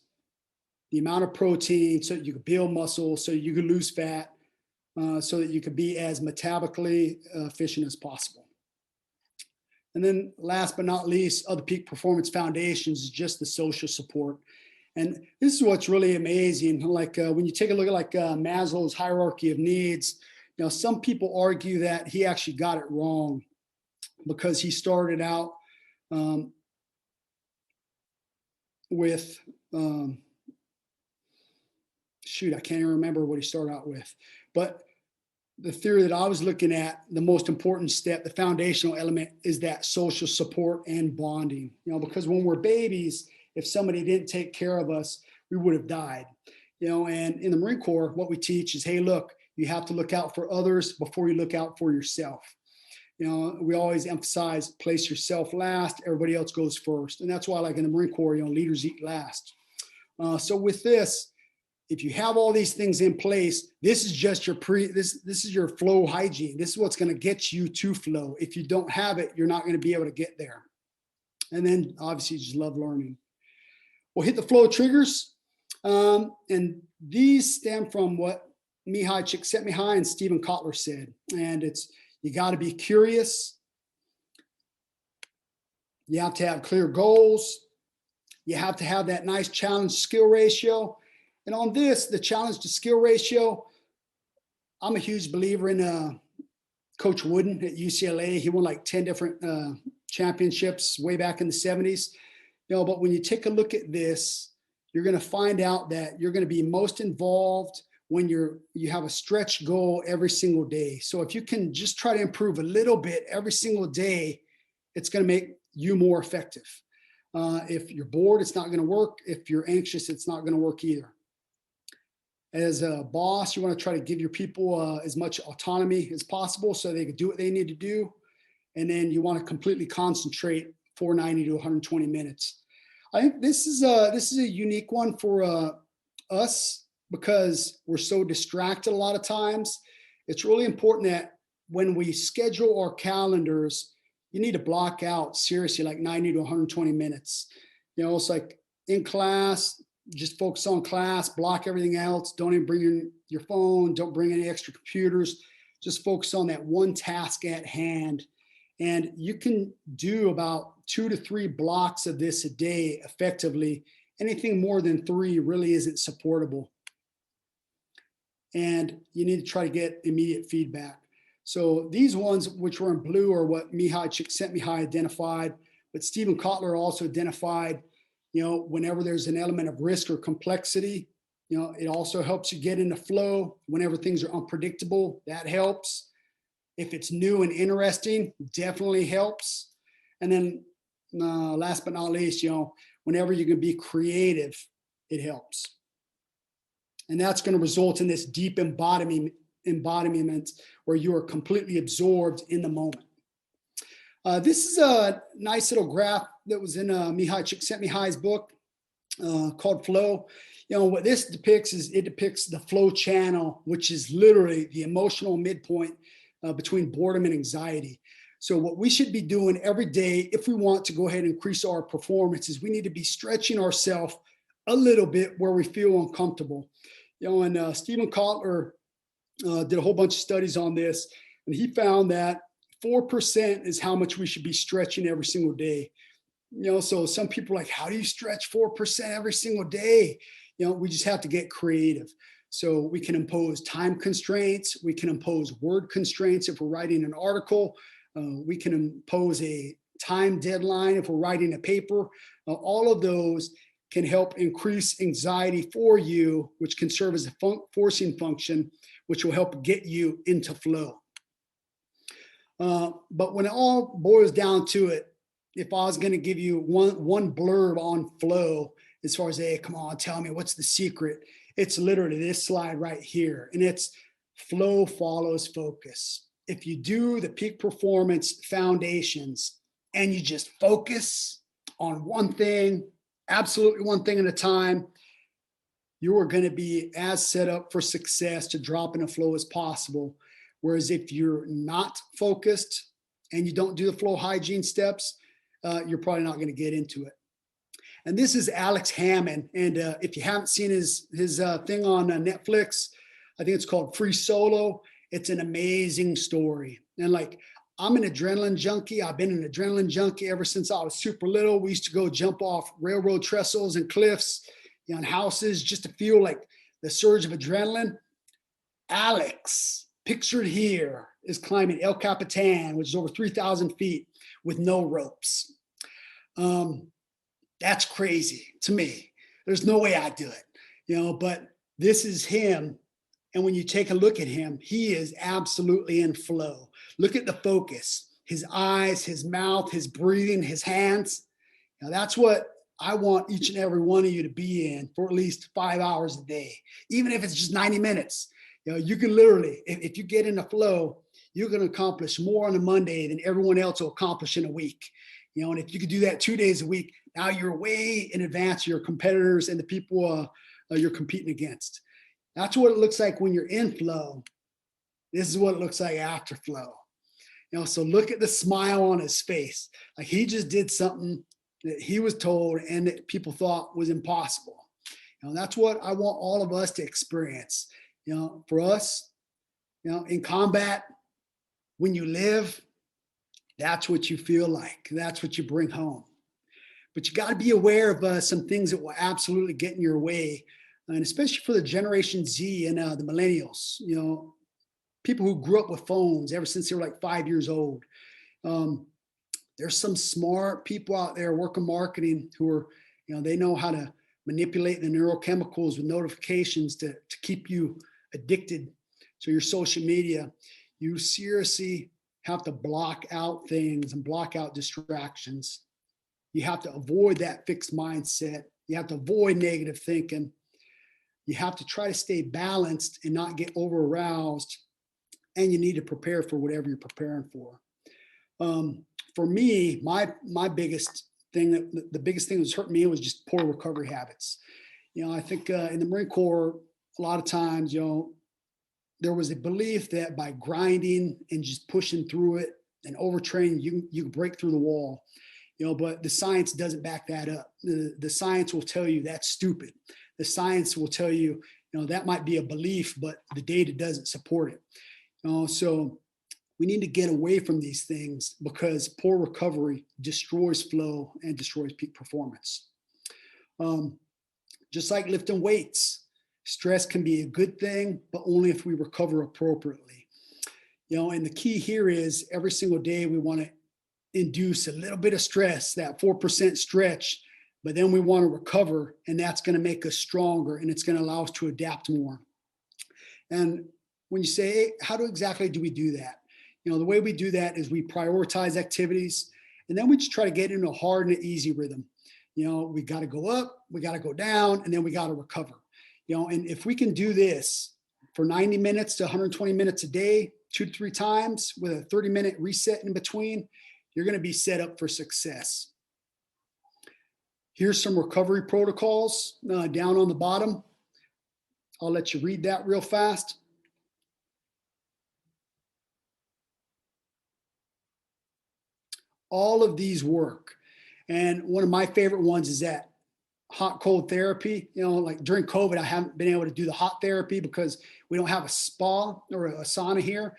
[SPEAKER 2] the amount of protein so that you can build muscle, so you can lose fat, so that you can be as metabolically efficient as possible. And then last but not least, other peak performance foundations is just the social support. And this is what's really amazing. Like when you take a look at like Maslow's hierarchy of needs, some people argue that he actually got it wrong because he started out with, I can't even remember what he started out with. But the theory that I was looking at, the most important step, the foundational element, is that social support and bonding. Because when we're babies, if somebody didn't take care of us, we would have died. And in the Marine Corps, what we teach is, hey, look, you have to look out for others before you look out for yourself. We always emphasize place yourself last, everybody else goes first. And that's why, like in the Marine Corps, leaders eat last. So with this, if you have all these things in place, this is just your this is your flow hygiene. This is what's going to get you to flow. If you don't have it, you're not going to be able to get there. And then obviously just love learning. We'll hit the flow triggers. And these stem from what Mihai Csikszentmihalyi and Stephen Kotler said. And it's, you got to be curious. You have to have clear goals. You have to have that nice challenge skill ratio. And on this, the challenge to skill ratio, I'm a huge believer in Coach Wooden at UCLA. He won like 10 different championships way back in the 70s. But when you take a look at this, you're going to find out that you're going to be most involved when you have a stretch goal every single day. So if you can just try to improve a little bit every single day, it's going to make you more effective. If you're bored, it's not going to work. If you're anxious, it's not going to work either. As a boss, you want to try to give your people as much autonomy as possible so they can do what they need to do. And then you want to completely concentrate 490 to 120 minutes. I think this is a unique one for us because we're so distracted a lot of times. It's really important that when we schedule our calendars, you need to block out seriously like 90 to 120 minutes. It's like in class, just focus on class, block everything else. Don't even bring your phone. Don't bring any extra computers. Just focus on that one task at hand. And you can do about 2 to 3 blocks of this a day effectively. Anything more than 3 really isn't supportable. And you need to try to get immediate feedback. So these ones, which were in blue, are what Mihai Csikszentmihalyi identified, but Stephen Kotler also identified, whenever there's an element of risk or complexity, it also helps you get into flow. Whenever things are unpredictable, that helps. If it's new and interesting, definitely helps. And then last but not least, whenever you can be creative, it helps. And that's going to result in this deep embodiment where you are completely absorbed in the moment. This is a nice little graph that was in Mihai Csikszentmihalyi's book called Flow. You know, what this depicts is it depicts the flow channel, which is literally the emotional midpoint between boredom and anxiety. So what we should be doing every day if we want to go ahead and increase our performance is we need to be stretching ourselves a little bit where we feel uncomfortable. You know, and Stephen Kotler did a whole bunch of studies on this, and he found that 4% is how much we should be stretching every single day. You know, so some people are like, how do you stretch 4% every single day? You know, we just have to get creative. So we can impose time constraints. We can impose word constraints if we're writing an article. We can impose a time deadline if we're writing a paper. All of those can help increase anxiety for you, which can serve as a forcing function, which will help get you into flow. But when it all boils down to it, if I was going to give you one blurb on flow, as far as, hey, come on, tell me what's the secret, it's literally this slide right here. And it's flow follows focus. If you do the peak performance foundations and you just focus on one thing, absolutely one thing at a time, you are going to be as set up for success to drop in a flow as possible. Whereas if you're not focused and you don't do the flow hygiene steps, you're probably not going to get into it. And this is Alex Hammond. And if you haven't seen his thing on Netflix, I think it's called Free Solo. It's an amazing story. And like, I'm an adrenaline junkie. I've been an adrenaline junkie ever since I was super little. We used to go jump off railroad trestles and cliffs, you know, and houses just to feel like the surge of adrenaline. Alex, pictured here, is climbing El Capitan, which is over 3,000 feet with no ropes. That's crazy to me. There's no way I'd do it, you know, but this is him. And when you take a look at him, he is absolutely in flow. Look at the focus, his eyes, his mouth, his breathing, his hands. Now that's what I want each and every one of you to be in for at least 5 hours a day, even if it's just 90 minutes. You know, you can literally, if you get in the flow, you're going to accomplish more on a Monday than everyone else will accomplish in a week. You know, and if you could do that 2 days a week, now you're way in advance of your competitors and the people you're competing against. That's what it looks like when you're in flow. This is what it looks like after flow. You know, so look at the smile on his face. Like he just did something that he was told and that people thought was impossible. You know, that's what I want all of us to experience. You know, for us, you know, in combat, when you live, that's what you feel like. That's what you bring home. But you got to be aware of some things that will absolutely get in your way. And especially for the Generation Z and the millennials, you know, people who grew up with phones ever since they were like 5 years old. There's some smart people out there working marketing who are, you know, they know how to manipulate the neurochemicals with notifications to keep you addicted to your social media. You seriously have to block out things and block out distractions. You have to avoid that fixed mindset. You have to avoid negative thinking. You have to try to stay balanced and not get over aroused. And you need to prepare for whatever you're preparing for. For me, my biggest thing, the biggest thing that's hurt me was just poor recovery habits. You know, I think in the Marine Corps, a lot of times, you know, there was a belief that by grinding and just pushing through it and overtraining, you can break through the wall. You know, but the science doesn't back that up. The science will tell you that's stupid. The science will tell you, you know, that might be a belief, but the data doesn't support it. You know, so we need to get away from these things because poor recovery destroys flow and destroys peak performance. Just like lifting weights, stress can be a good thing, but only if we recover appropriately. You know, and the key here is every single day we want to induce a little bit of stress, that 4% stretch, but then we want to recover, and that's going to make us stronger, and it's going to allow us to adapt more. And when you say, hey, how exactly do we do that? You know, the way we do that is we prioritize activities, and then we just try to get into a hard and easy rhythm. You know, we got to go up, we got to go down, and then we got to recover. You know, and if we can do this for 90 minutes to 120 minutes a day, 2 to 3 times with a 30-minute reset in between, you're going to be set up for success. Here's some recovery protocols down on the bottom. I'll let you read that real fast. All of these work. And one of my favorite ones is that hot cold therapy. You know, like during COVID, I haven't been able to do the hot therapy because we don't have a spa or a sauna here,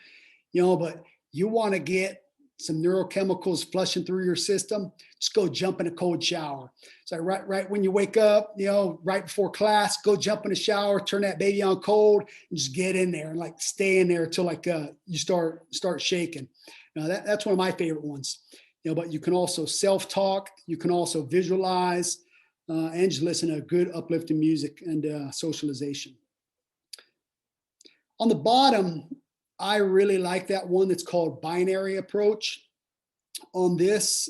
[SPEAKER 2] you know, but you want to get some neurochemicals flushing through your system, just go jump in a cold shower. So right when you wake up, you know, right before class, go jump in a shower, turn that baby on cold, and just get in there and like stay in there until like you start shaking. Now that's one of my favorite ones. You know, but you can also self-talk, you can also visualize, and just listen to good uplifting music and socialization. On the bottom, I really like that one that's called binary approach. On this,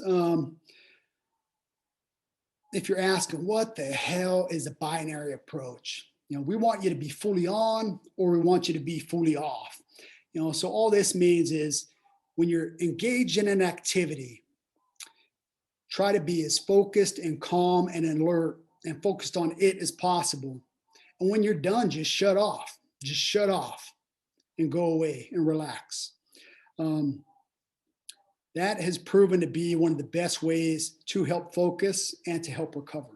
[SPEAKER 2] if you're asking, what the hell is a binary approach? You know, we want you to be fully on or we want you to be fully off. You know, so all this means is when you're engaged in an activity, try to be as focused and calm and alert and focused on it as possible. And when you're done, just shut off and go away and relax. That has proven to be one of the best ways to help focus and to help recover.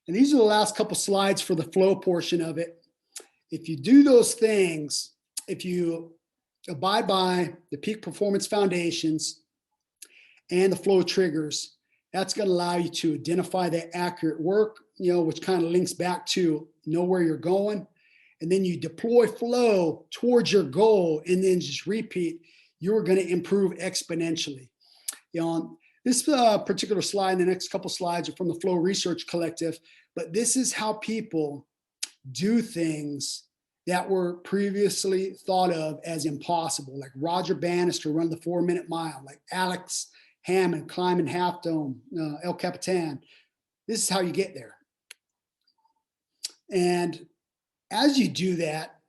[SPEAKER 2] And these are the last couple slides for the flow portion of it. If you do those things, if you abide by the peak performance foundations and the flow triggers, that's going to allow you to identify that accurate work, you know, which kind of links back to know where you're going. And then you deploy flow towards your goal and then just repeat, you're going to improve exponentially. You know, this particular slide and the next couple slides are from the Flow Research Collective, but this is how people do things that were previously thought of as impossible, like Roger Bannister running the 4-minute mile, like Alex Hammond climbing Half Dome, El Capitan. This is how you get there. And as you do that,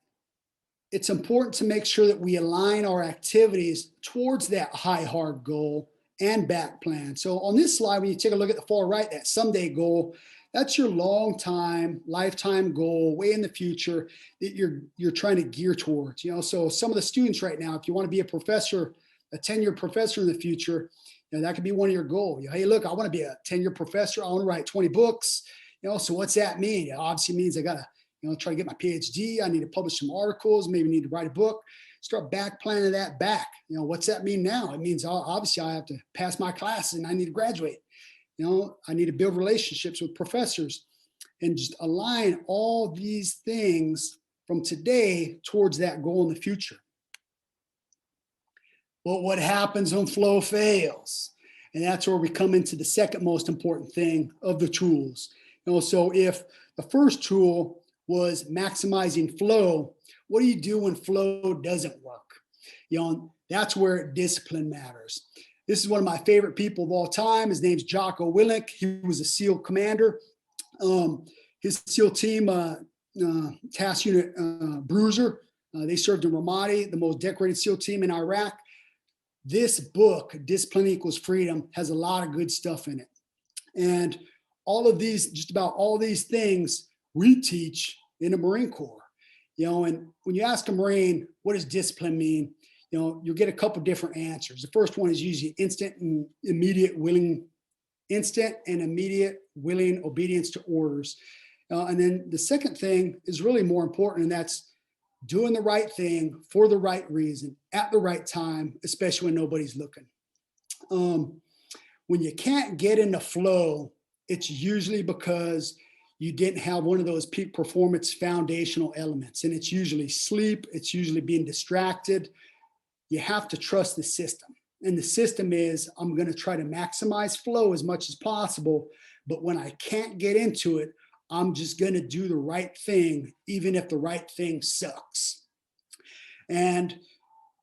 [SPEAKER 2] it's important to make sure that we align our activities towards that high, hard goal and back plan. So on this slide, when you take a look at the far right, that someday goal, that's your long time, lifetime goal, way in the future that you're trying to gear towards. You know, so some of the students right now, if you want to be a professor, a tenured professor in the future, you know, that could be one of your goals. You know, hey, look, I want to be a tenured professor. I want to write 20 books. You know, so what's that mean? It obviously means I got to, you know, try to get my PhD. I need to publish some articles, maybe need to write a book, start back planning that back. You know, what's that mean now? It means obviously I have to pass my classes and I need to graduate. You know, I need to build relationships with professors and just align all these things from today towards that goal in the future. But what happens when flow fails? And that's where we come into the second most important thing of the tools. You know, so if the first tool was maximizing flow, what do you do when flow doesn't work? You know, that's where discipline matters. This is one of my favorite people of all time. His name's Jocko Willink. He was a SEAL commander. His SEAL team, Task Unit Bruiser, they served in Ramadi, the most decorated SEAL team in Iraq. This book, Discipline Equals Freedom, has a lot of good stuff in it. And all of these, just about all these things we teach in the Marine Corps. You know, and when you ask a Marine, what does discipline mean? You know, you'll get a couple different answers. The first one is usually instant and immediate willing obedience to orders. And then the second thing is really more important, and that's doing the right thing for the right reason at the right time, especially when nobody's looking. When you can't get into flow, it's usually because you didn't have one of those peak performance foundational elements. And it's usually sleep. It's usually being distracted. You have to trust the system. And the system is, I'm going to try to maximize flow as much as possible. But when I can't get into it, I'm just going to do the right thing, even if the right thing sucks. And,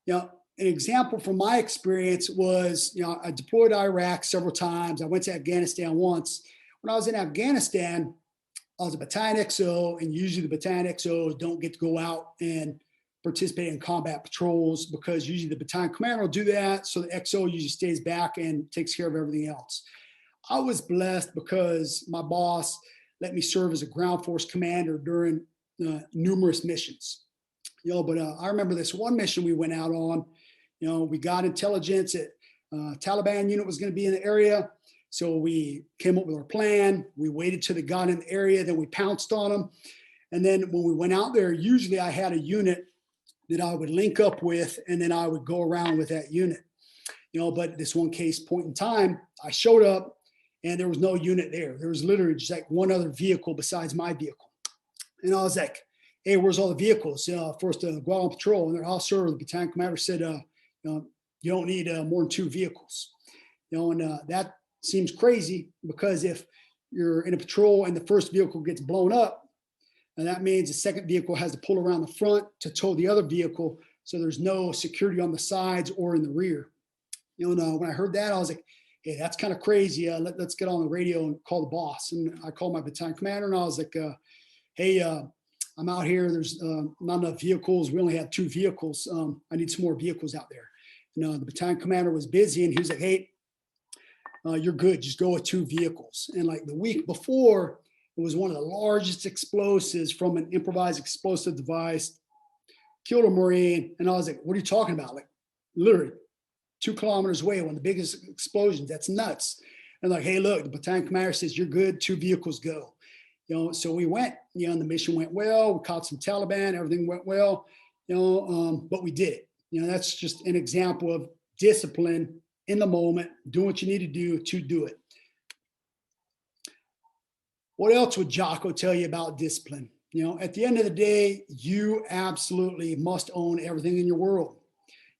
[SPEAKER 2] you know, an example from my experience was, you know, I deployed to Iraq several times. I went to Afghanistan once. When I was in Afghanistan, I was a battalion XO, and usually the battalion XOs don't get to go out and participate in combat patrols, because usually the battalion commander will do that. So the XO usually stays back and takes care of everything else. I was blessed because my boss let me serve as a ground force commander during numerous missions. But I remember this one mission we went out on. We got intelligence that Taliban unit was going to be in the area. So we came up with our plan. We waited till they got in the area, then we pounced on them. And then when we went out there, usually I had a unit that I would link up with, and then I would go around with that unit. But this one case point in time, I showed up and there was no unit there. There was literally just like one other vehicle besides my vehicle. And I was like, hey, where's all the vehicles? First, go out on patrol. And their officer, the battalion commander said, you don't need more than 2 vehicles. And that seems crazy, because if you're in a patrol and the first vehicle gets blown up, and that means the second vehicle has to pull around the front to tow the other vehicle. So there's no security on the sides or in the rear. When I heard that, I was like, hey, that's kind of crazy. Let's get on the radio and call the boss. And I called my battalion commander and I was like, hey, I'm out here. There's not enough vehicles. We only have 2 vehicles. I need some more vehicles out there. The battalion commander was busy and he was like, hey, you're good. Just go with 2 vehicles. And like the week before, it was one of the largest explosives from an improvised explosive device, killed a Marine. And I was like, what are you talking about? Like literally 2 kilometers away, one of the biggest explosions. That's nuts. And like, hey, look, the battalion commander says, you're good. 2 vehicles, go. So we went, and the mission went well. We caught some Taliban, everything went well, but we did it. That's just an example of discipline in the moment, doing what you need to do it. What else would Jocko tell you about discipline? At the end of the day, you absolutely must own everything in your world.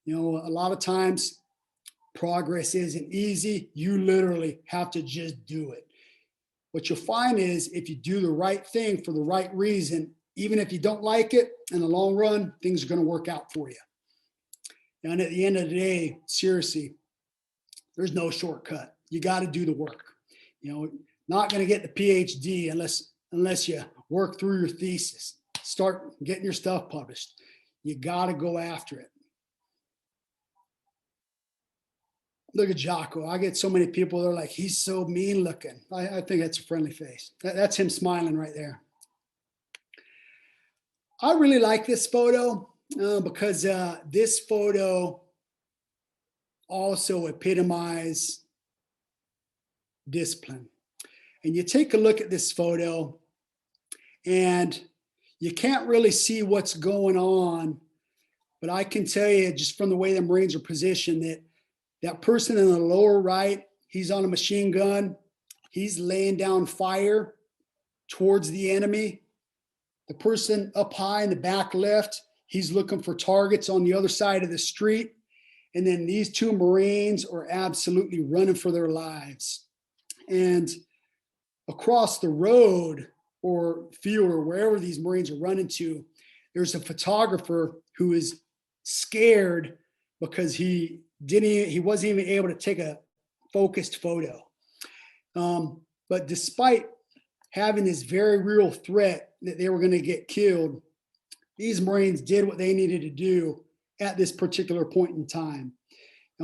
[SPEAKER 2] A lot of times progress isn't easy. You literally have to just do it. What you'll find is if you do the right thing for the right reason, even if you don't like it, in the long run, things are going to work out for you. And at the end of the day, seriously, there's no shortcut. You got to do the work. Not going to get the PhD unless you work through your thesis, start getting your stuff published. You got to go after it. Look at Jocko. I get so many people that are like, he's so mean looking. I think that's a friendly face. That's him smiling right there. I really like this photo because this photo also epitomizes discipline. And you take a look at this photo and you can't really see what's going on, but I can tell you just from the way the Marines are positioned that person in the lower right, he's on a machine gun. He's laying down fire towards the enemy. The person up high in the back left, he's looking for targets on the other side of the street. And then these 2 Marines are absolutely running for their lives. And across the road or field or wherever these Marines are running to, there's a photographer who is scared because he wasn't even able to take a focused photo. But despite having this very real threat that they were going to get killed, these Marines did what they needed to do at this particular point in time.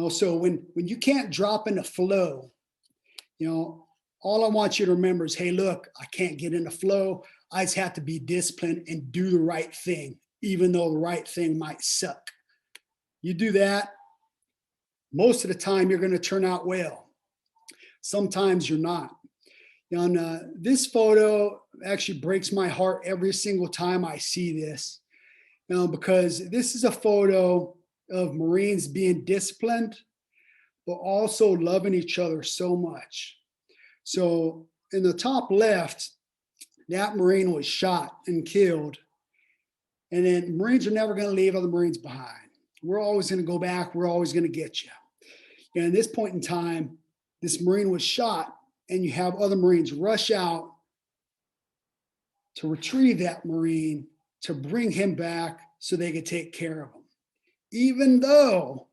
[SPEAKER 2] So when you can't drop into flow, all I want you to remember is, hey, look, I can't get into flow. I just have to be disciplined and do the right thing, even though the right thing might suck. You do that, most of the time you're going to turn out well. Sometimes you're not. And this photo actually breaks my heart every single time I see this, because this is a photo of Marines being disciplined, but also loving each other so much. So in the top left, that Marine was shot and killed. And then Marines are never going to leave other Marines behind. We're always going to go back. We're always going to get you. And at this point in time, this Marine was shot, and you have other Marines rush out to retrieve that Marine, to bring him back so they could take care of him. Even though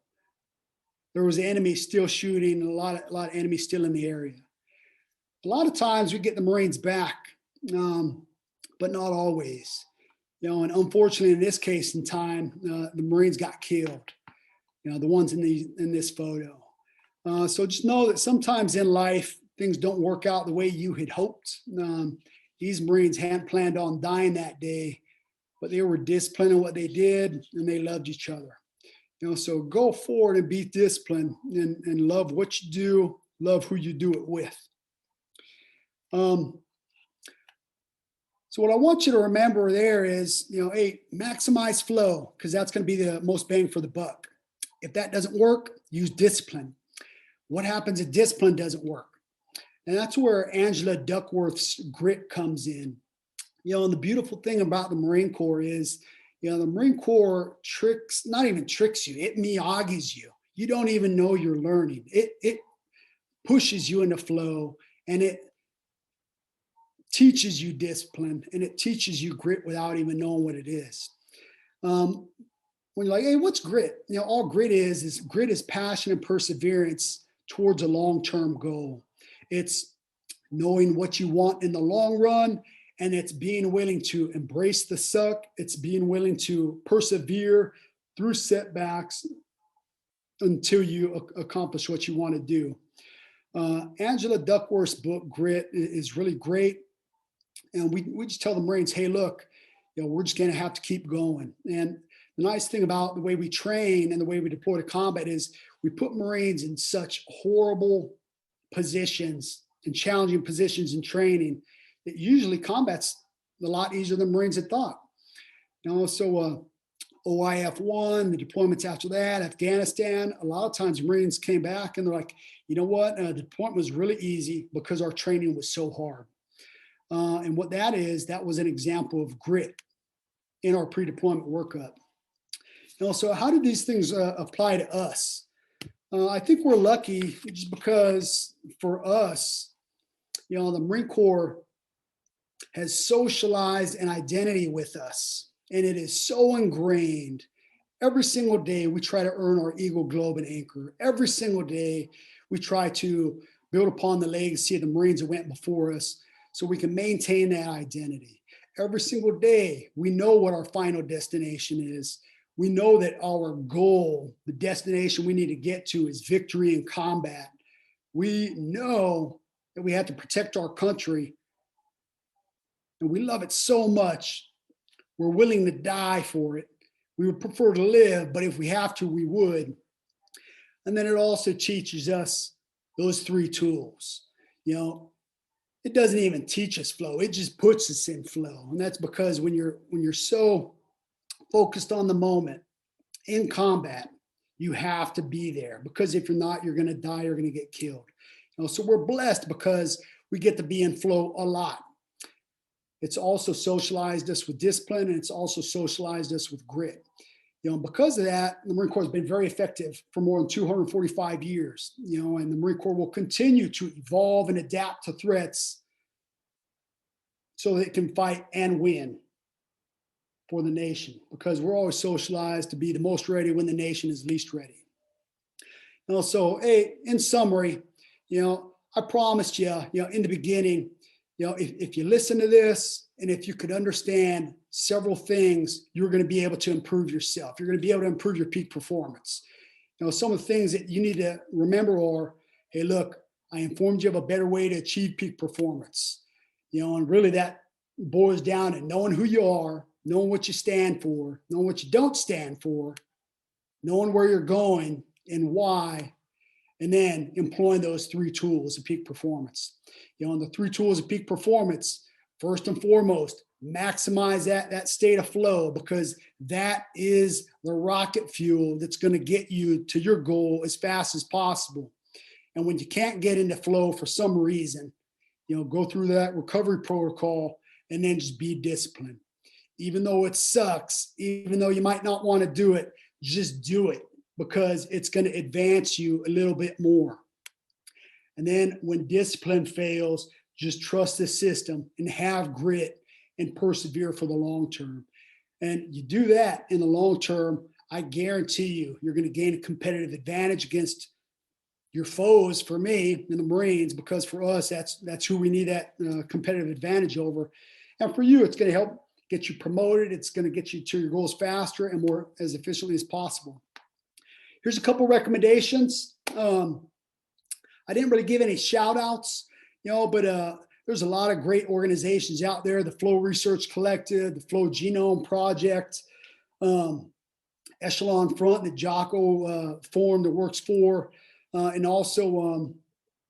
[SPEAKER 2] there was enemies still shooting and a lot of enemies still in the area. A lot of times we get the Marines back, but not always. And unfortunately, in this case in time, the Marines got killed. The ones in this photo. So just know that sometimes in life, things don't work out the way you had hoped. These Marines hadn't planned on dying that day, but they were disciplined in what they did, and they loved each other. So go forward and be disciplined and love what you do, love who you do it with. So what I want you to remember there is, hey, maximize flow, because that's going to be the most bang for the buck. If that doesn't work, use discipline. What happens if discipline doesn't work? And that's where Angela Duckworth's grit comes in. And the beautiful thing about the Marine Corps is, the Marine Corps not even tricks you, it Miyagi's you. You don't even know you're learning. It pushes you into flow, and it teaches you discipline, and it teaches you grit without even knowing what it is. When you're like, hey, what's grit? All grit is passion and perseverance towards a long-term goal. It's knowing what you want in the long run, and it's being willing to embrace the suck. It's being willing to persevere through setbacks until you accomplish what you want to do. Angela Duckworth's book, Grit, is really great. And we just tell the Marines, hey, look, we're just going to have to keep going. And the nice thing about the way we train and the way we deploy to combat is we put Marines in such horrible positions and challenging positions in training that usually combat's a lot easier than Marines had thought. So OIF-1, the deployments after that, Afghanistan, a lot of times Marines came back and they're like, you know what, the deployment was really easy because our training was so hard. And what that was an example of grit in our pre-deployment workup. So how do these things apply to us? I think we're lucky just because for us, the Marine Corps has socialized an identity with us, and it is so ingrained. Every single day we try to earn our Eagle, Globe, and Anchor. Every single day we try to build upon the legacy of the Marines that went before us so we can maintain that identity. Every single day we know what our final destination is. We know that our goal, the destination we need to get to, is victory in combat. We know that we have to protect our country, and we love it so much, we're willing to die for it. We would prefer to live, but if we have to, we would. And then it also teaches us those three tools. It doesn't even teach us flow, it just puts us in flow. And that's because when you're so focused on the moment in combat, you have to be there, because if you're not, you're going to die, you're going to get killed. So we're blessed because we get to be in flow a lot. It's also socialized us with discipline, and it's also socialized us with grit. Because of that, the Marine Corps has been very effective for more than 245 years, and the Marine Corps will continue to evolve and adapt to threats so that it can fight and win for the nation, because we're always socialized to be the most ready when the nation is least ready. So, hey, in summary, I promised you, in the beginning, if you listen to this and if you could understand several things, you're going to be able to improve yourself. You're going to be able to improve your peak performance. Some of the things that you need to remember are, hey, look, I informed you of a better way to achieve peak performance. And really that boils down to knowing who you are, knowing what you stand for, knowing what you don't stand for, knowing where you're going and why, and then employing those three tools of peak performance. And the three tools of peak performance, first and foremost, maximize that state of flow, because that is the rocket fuel that's going to get you to your goal as fast as possible. And when you can't get into flow for some reason, go through that recovery protocol and then just be disciplined. Even though it sucks, even though you might not want to do it, just do it, because it's going to advance you a little bit more. And then when discipline fails, just trust the system and have grit and persevere for the long term. And you do that in the long term, I guarantee you're going to gain a competitive advantage against your foes, for me, in the Marines, because for us, that's who we need that competitive advantage over. And for you, it's going to help get you promoted. It's going to get you to your goals faster and more as efficiently as possible. Here's a couple recommendations. I didn't really give any shout outs, but there's a lot of great organizations out there. The Flow Research Collective, the Flow Genome Project, Echelon Front that Jocko formed that works for, and also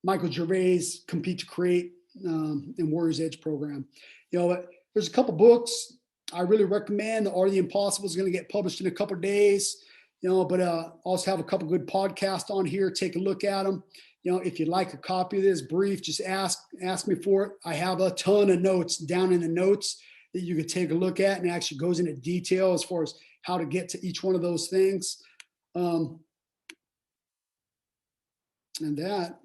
[SPEAKER 2] Michael Gervais' Compete to Create and Warrior's Edge program. There's a couple books I really recommend. The Art of the Impossible is going to get published in a couple of days, but also have a couple good podcasts on here. Take a look at them. If you'd like a copy of this brief, just ask me for it. I have a ton of notes down in the notes that you could take a look at, and it actually goes into detail as far as how to get to each one of those things. And that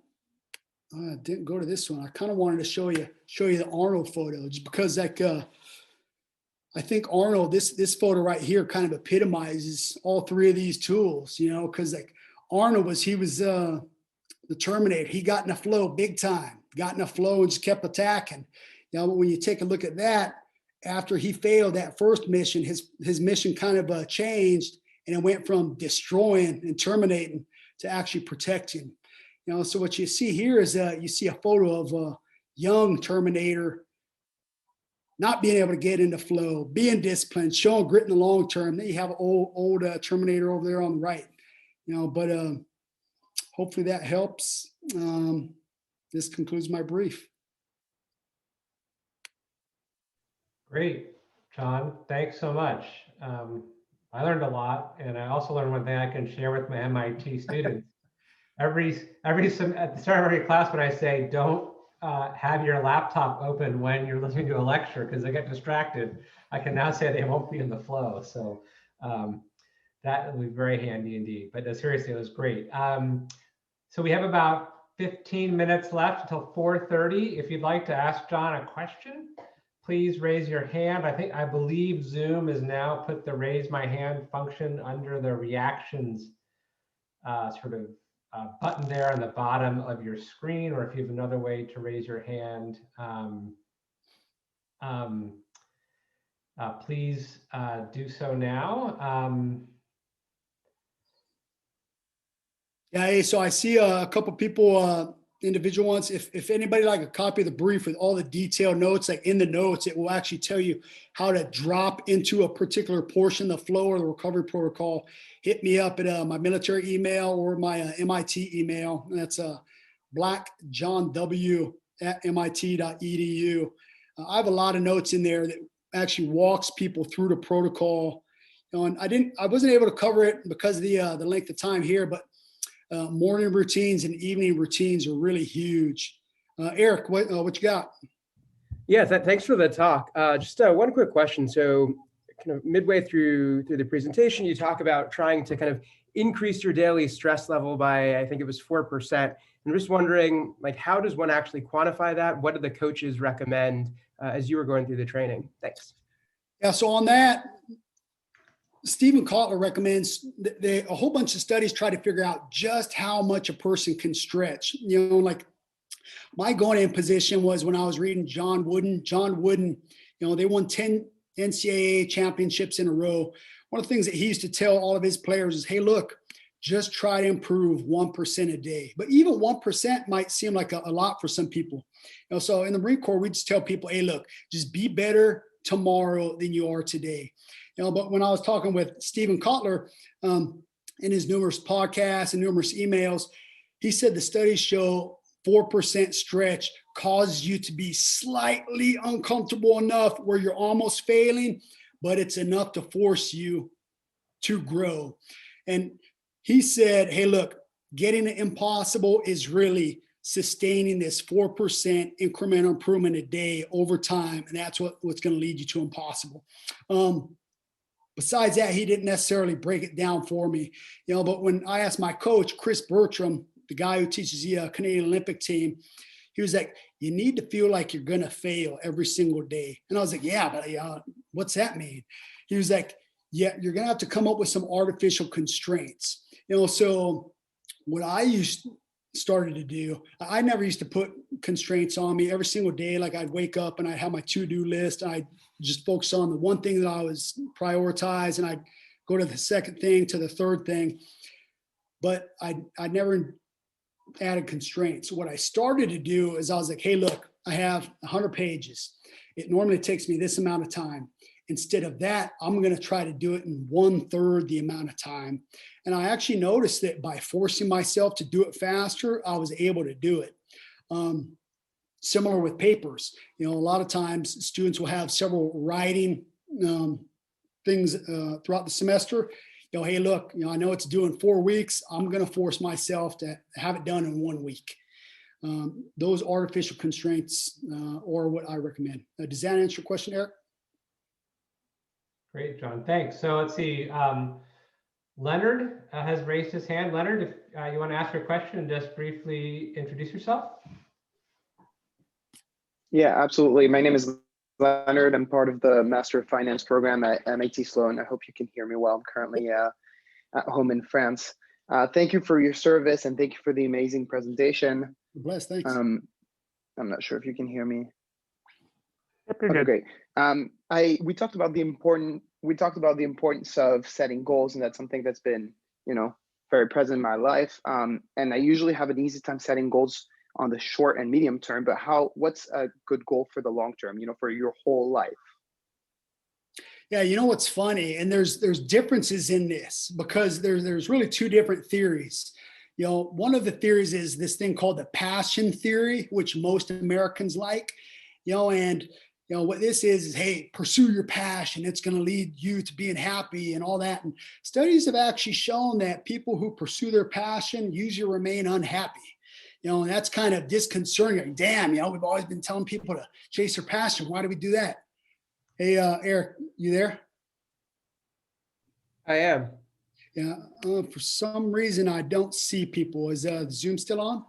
[SPEAKER 2] I didn't go to this one. I kind of wanted to show you the Arnold photo, just because I think Arnold, this photo right here kind of epitomizes all three of these tools, because Arnold was the Terminator. He got in a flow big time, got in a flow and just kept attacking. But when you take a look at that, after he failed that first mission, his mission kind of changed, and it went from destroying and terminating to actually protecting. So what you see here is you see a photo of a young Terminator not being able to get into flow, being disciplined, showing grit in the long term. Then you have an old Terminator over there on the right. But hopefully that helps. This concludes my brief.
[SPEAKER 1] Great, John. Thanks so much. I learned a lot, and I also learned one thing I can share with my MIT students. At the start of every class, when I say don't have your laptop open when you're listening to a lecture because they get distracted, I can now say they won't be in the flow. So that will be very handy indeed. But seriously, it was great. So we have about 15 minutes left until 4:30. If you'd like to ask John a question, please raise your hand. I believe Zoom has now put the raise my hand function under the reactions button there on the bottom of your screen, or if you have another way to raise your hand, please do so now.
[SPEAKER 2] Yeah, so I see a couple people, individual ones. If anybody like a copy of the brief with all the detailed notes, like in the notes, it will actually tell you how to drop into a particular portion, the flow or the recovery protocol. Hit me up at my military email or my MIT email. And that's blackjohnw@mit.edu. I have a lot of notes in there that actually walks people through the protocol. And I wasn't able to cover it because of the length of time here, but morning routines and evening routines are really huge. Eric, what you got?
[SPEAKER 4] Yeah, thanks for the talk. Just one quick question. So kind of midway through the presentation, you talk about trying to kind of increase your daily stress level by, I think it was 4%. I'm just wondering, how does one actually quantify that? What do the coaches recommend as you were going through the training? Thanks.
[SPEAKER 2] Yeah, so on that, Stephen Kotler recommends that a whole bunch of studies try to figure out just how much a person can stretch. My going in position was when I was reading John Wooden. John Wooden, they won 10 NCAA championships in a row. One of the things that he used to tell all of his players is, hey, look, just try to improve 1% a day. But even 1% might seem like a lot for some people. So in the Marine Corps, we just tell people, hey, look, just be better tomorrow than you are today. But when I was talking with Stephen Kotler in his numerous podcasts and numerous emails, he said the studies show 4% stretch causes you to be slightly uncomfortable enough where you're almost failing, but it's enough to force you to grow. And he said, hey, look, getting the impossible is really sustaining this 4% incremental improvement a day over time. And that's what's going to lead you to impossible. Besides that, he didn't necessarily break it down for me, but when I asked my coach, Chris Bertram, the guy who teaches the Canadian Olympic team, he was like, you need to feel like you're going to fail every single day. And I was like, yeah, but what's that mean? He was like, yeah, you're going to have to come up with some artificial constraints. So what I used started to do. I never used to put constraints on me every single day. Like I'd wake up and I'd have my to-do list. And I'd just focus on the one thing that I was prioritized, and I'd go to the second thing, to the third thing. But I never added constraints. So what I started to do is I was like, hey, look, I have 100 pages. It normally takes me this amount of time. Instead of that, I'm going to try to do it in 1/3 the amount of time. And I actually noticed that by forcing myself to do it faster, I was able to do it. Similar with papers, a lot of times students will have several writing things throughout the semester. Hey, look, I know it's due in 4 weeks. I'm going to force myself to have it done in 1 week. Those artificial constraints are what I recommend. Does that answer your question, Eric?
[SPEAKER 1] Great, John. Thanks. So let's see. Leonard has raised his hand. Leonard, if you want to ask your question and just briefly introduce yourself.
[SPEAKER 5] Yeah, absolutely. My name is Leonard. I'm part of the Master of Finance program at MIT Sloan. I hope you can hear me well. I'm currently at home in France. Thank you for your service, and thank you for the amazing presentation.
[SPEAKER 2] Bless, thanks.
[SPEAKER 5] I'm not sure if you can hear me.
[SPEAKER 3] Yep, you're
[SPEAKER 5] Okay,
[SPEAKER 3] good.
[SPEAKER 5] great. We talked about the importance of setting goals, and that's something that's been, very present in my life. And I usually have an easy time setting goals on the short and medium term, but what's a good goal for the long term, for your whole life?
[SPEAKER 2] Yeah, what's funny, and there's differences in this, because there's really two different theories. One of the theories is this thing called the passion theory, which most Americans like, and what this is, hey, pursue your passion. It's going to lead you to being happy and all that. And studies have actually shown that people who pursue their passion usually remain unhappy. And that's kind of disconcerting. Like, damn, we've always been telling people to chase their passion. Why do we do that? Hey, Eric, you there?
[SPEAKER 4] I am.
[SPEAKER 2] Yeah. For some reason, I don't see people. Is Zoom still on?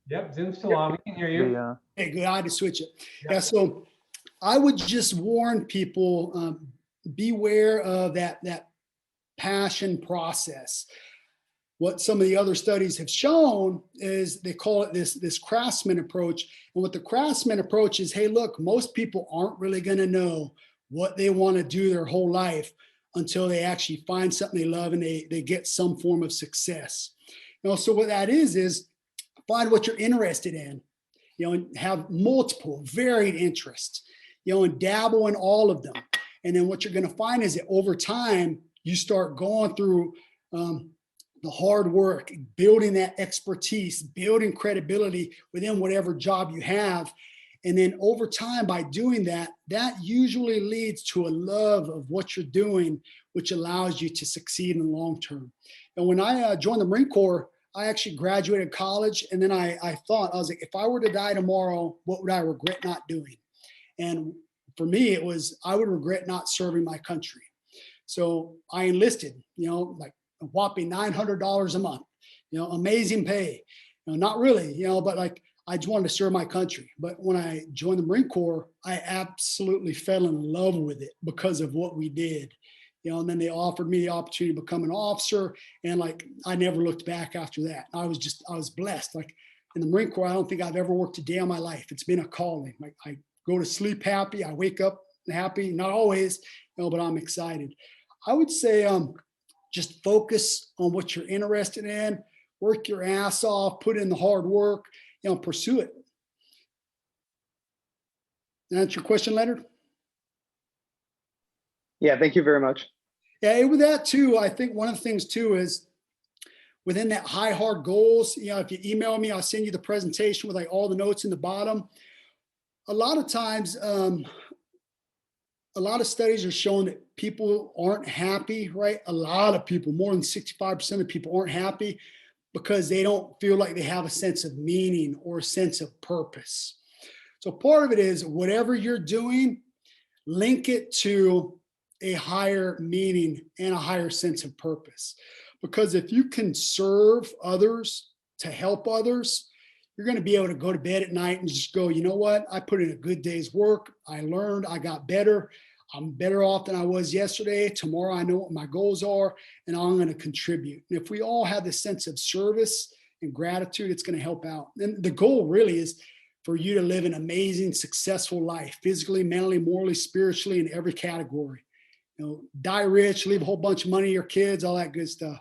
[SPEAKER 1] Yep, Zoom's still on. We can hear you.
[SPEAKER 2] Hey, good. I had to switch it.
[SPEAKER 1] Yep.
[SPEAKER 2] Yeah. So I would just warn people, beware of that passion process. What some of the other studies have shown is they call it this Craftsman approach. And what the Craftsman approach is, hey, look, most people aren't really going to know what they want to do their whole life until they actually find something they love and they get some form of success. So what that is find what you're interested in, and have multiple varied interests, and dabble in all of them. And then what you're going to find is that over time, you start going through the hard work, building that expertise, building credibility within whatever job you have. And then over time, by doing that, that usually leads to a love of what you're doing, which allows you to succeed in the long term. And when I joined the Marine Corps, I actually graduated college. And then I was like, if I were to die tomorrow, what would I regret not doing? And for me, it was, I would regret not serving my country. So I enlisted, like a whopping $900 a month, amazing pay, not really, but like, I just wanted to serve my country. But when I joined the Marine Corps, I absolutely fell in love with it because of what we did. And then they offered me the opportunity to become an officer. And like, I never looked back after that. I was blessed. Like in the Marine Corps, I don't think I've ever worked a day in my life. It's been a calling. Like I go to sleep happy. I wake up happy, not always, but I'm excited. I would say just focus on what you're interested in, work your ass off, put in the hard work, pursue it. That's your question, Leonard?
[SPEAKER 5] Yeah, thank you very much.
[SPEAKER 2] Yeah, with that too, I think one of the things too is within that high hard goals, if you email me, I'll send you the presentation with like all the notes in the bottom. A lot of times, a lot of studies are showing that people aren't happy, right? A lot of people, more than 65% of people aren't happy because they don't feel like they have a sense of meaning or a sense of purpose. So part of it is whatever you're doing, link it to a higher meaning and a higher sense of purpose. Because if you can serve others to help others, you're going to be able to go to bed at night and just go, you know what? I put in a good day's work. I learned, I got better. I'm better off than I was yesterday. Tomorrow, I know what my goals are, and I'm going to contribute. And if we all have this sense of service, and gratitude, it's going to help out. And the goal really is for you to live an amazing, successful life, physically, mentally, morally, spiritually, in every category. You know, die rich, leave a whole bunch of money to your kids, all that good stuff.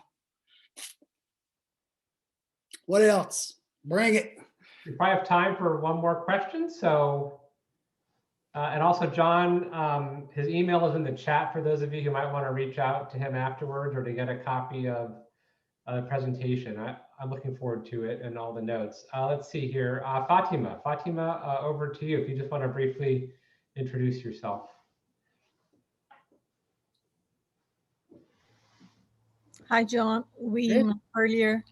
[SPEAKER 2] What else? Bring it.
[SPEAKER 1] We probably have time for one more question. So, and also John, his email is in the chat for those of you who might want to reach out to him afterwards or to get a copy of the presentation. I'm looking forward to it and all the notes. Let's see here. Fatima, over to you if you just want to briefly introduce yourself.
[SPEAKER 6] Hi, John. Earlier,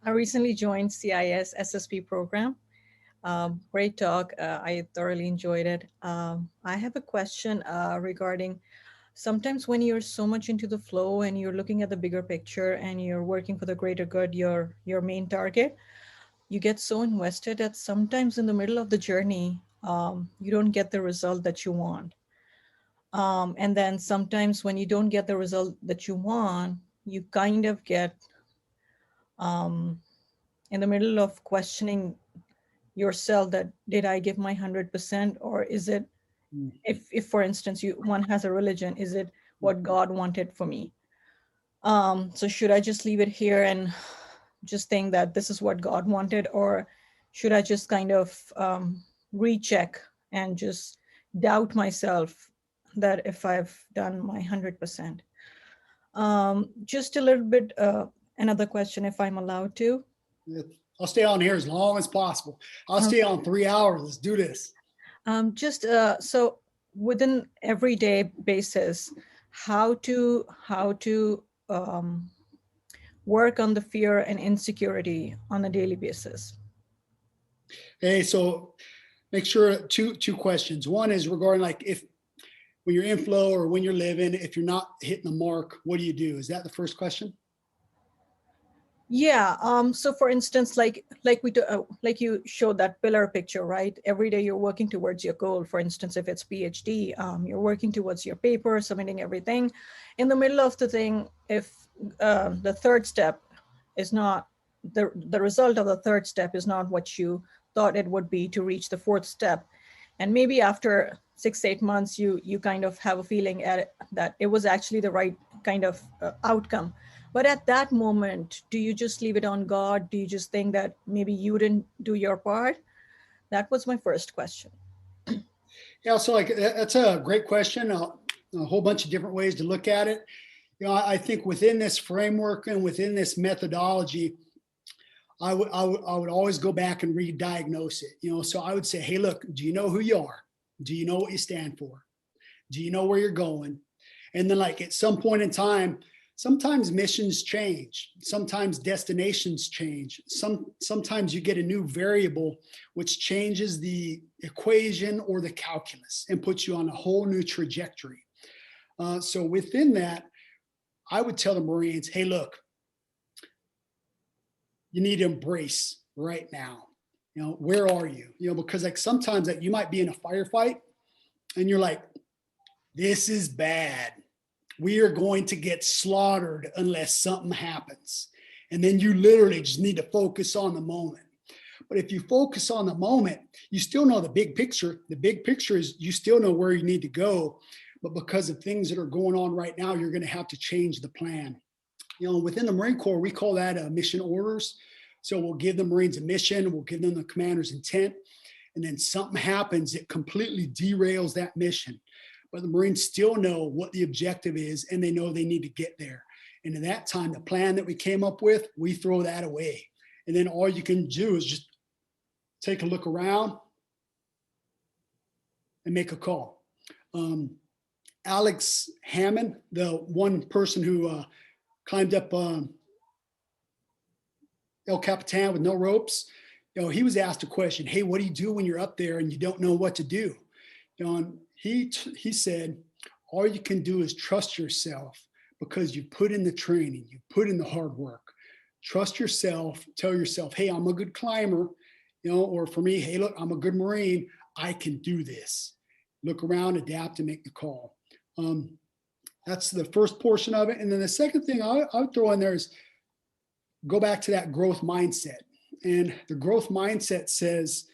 [SPEAKER 6] I recently joined CIS SSP program. Great talk. I thoroughly enjoyed it. I have a question regarding sometimes when you're so much into the flow and you're looking at the bigger picture and you're working for the greater good, your main target, you get so invested that sometimes in the middle of the journey, you don't get the result that you want. And then sometimes when you don't get the result that you want, you kind of get in the middle of questioning yourself that did I give my 100%, or is it, if for instance, one has a religion, is it what God wanted for me? So should I just leave it here and just think that this is what God wanted, or should I just kind of recheck and just doubt myself that if I've done my 100%? Just a little bit, another question, if I'm allowed to.
[SPEAKER 2] I'll stay on here as long as possible. I'll stay on 3 hours. Let's do this.
[SPEAKER 6] So within everyday basis, how to work on the fear and insecurity on a daily basis?
[SPEAKER 2] Hey, so make sure two questions. One is regarding like if when you're in flow or when you're living, if you're not hitting the mark, what do you do? Is that the first question?
[SPEAKER 6] Yeah. So for instance, like you showed that pillar picture, right? Every day you're working towards your goal. For instance, if it's PhD, you're working towards your paper, submitting everything. In the middle of the thing, if the third step is not, the result of the third step is not what you thought it would be to reach the fourth step. And maybe after 6-8 months, you kind of have a feeling that it was actually the right kind of outcome. But at that moment, do you just leave it on God? Do you just think that maybe you didn't do your part? That was my first question.
[SPEAKER 2] Yeah, so like that's a great question. A whole bunch of different ways to look at it. You know, I think within this framework and within this methodology, I would always go back and re-diagnose it. You know, so I would say, hey, look, do you know who you are? Do you know what you stand for? Do you know where you're going? And then like at some point in time, sometimes missions change. Sometimes destinations change. Sometimes you get a new variable which changes the equation or the calculus and puts you on a whole new trajectory. So within that, I would tell the Marines, hey, look, you need to embrace right now. You know, where are you? You know, because like sometimes like you might be in a firefight and you're like, this is bad. We are going to get slaughtered unless something happens. And then you literally just need to focus on the moment. But if you focus on the moment, you still know the big picture. The big picture is you still know where you need to go. But because of things that are going on right now, you're going to have to change the plan. You know, within the Marine Corps, we call that mission orders. So we'll give the Marines a mission, we'll give them the commander's intent, and then something happens that completely derails that mission. But the Marines still know what the objective is, and they know they need to get there. And at that time, the plan that we came up with, we throw that away. And then all you can do is just take a look around and make a call. Alex Hammond, the one person who climbed up El Capitan with no ropes, you know, he was asked a question, hey, what do you do when you're up there and you don't know what to do? You know, and he said, all you can do is trust yourself because you put in the training, you put in the hard work. Trust yourself, tell yourself, hey, I'm a good climber, you know, or for me, hey, look, I'm a good Marine, I can do this. Look around, adapt, and make the call. That's the first portion of it. And then the second thing I would throw in there is go back to that growth mindset. And the growth mindset says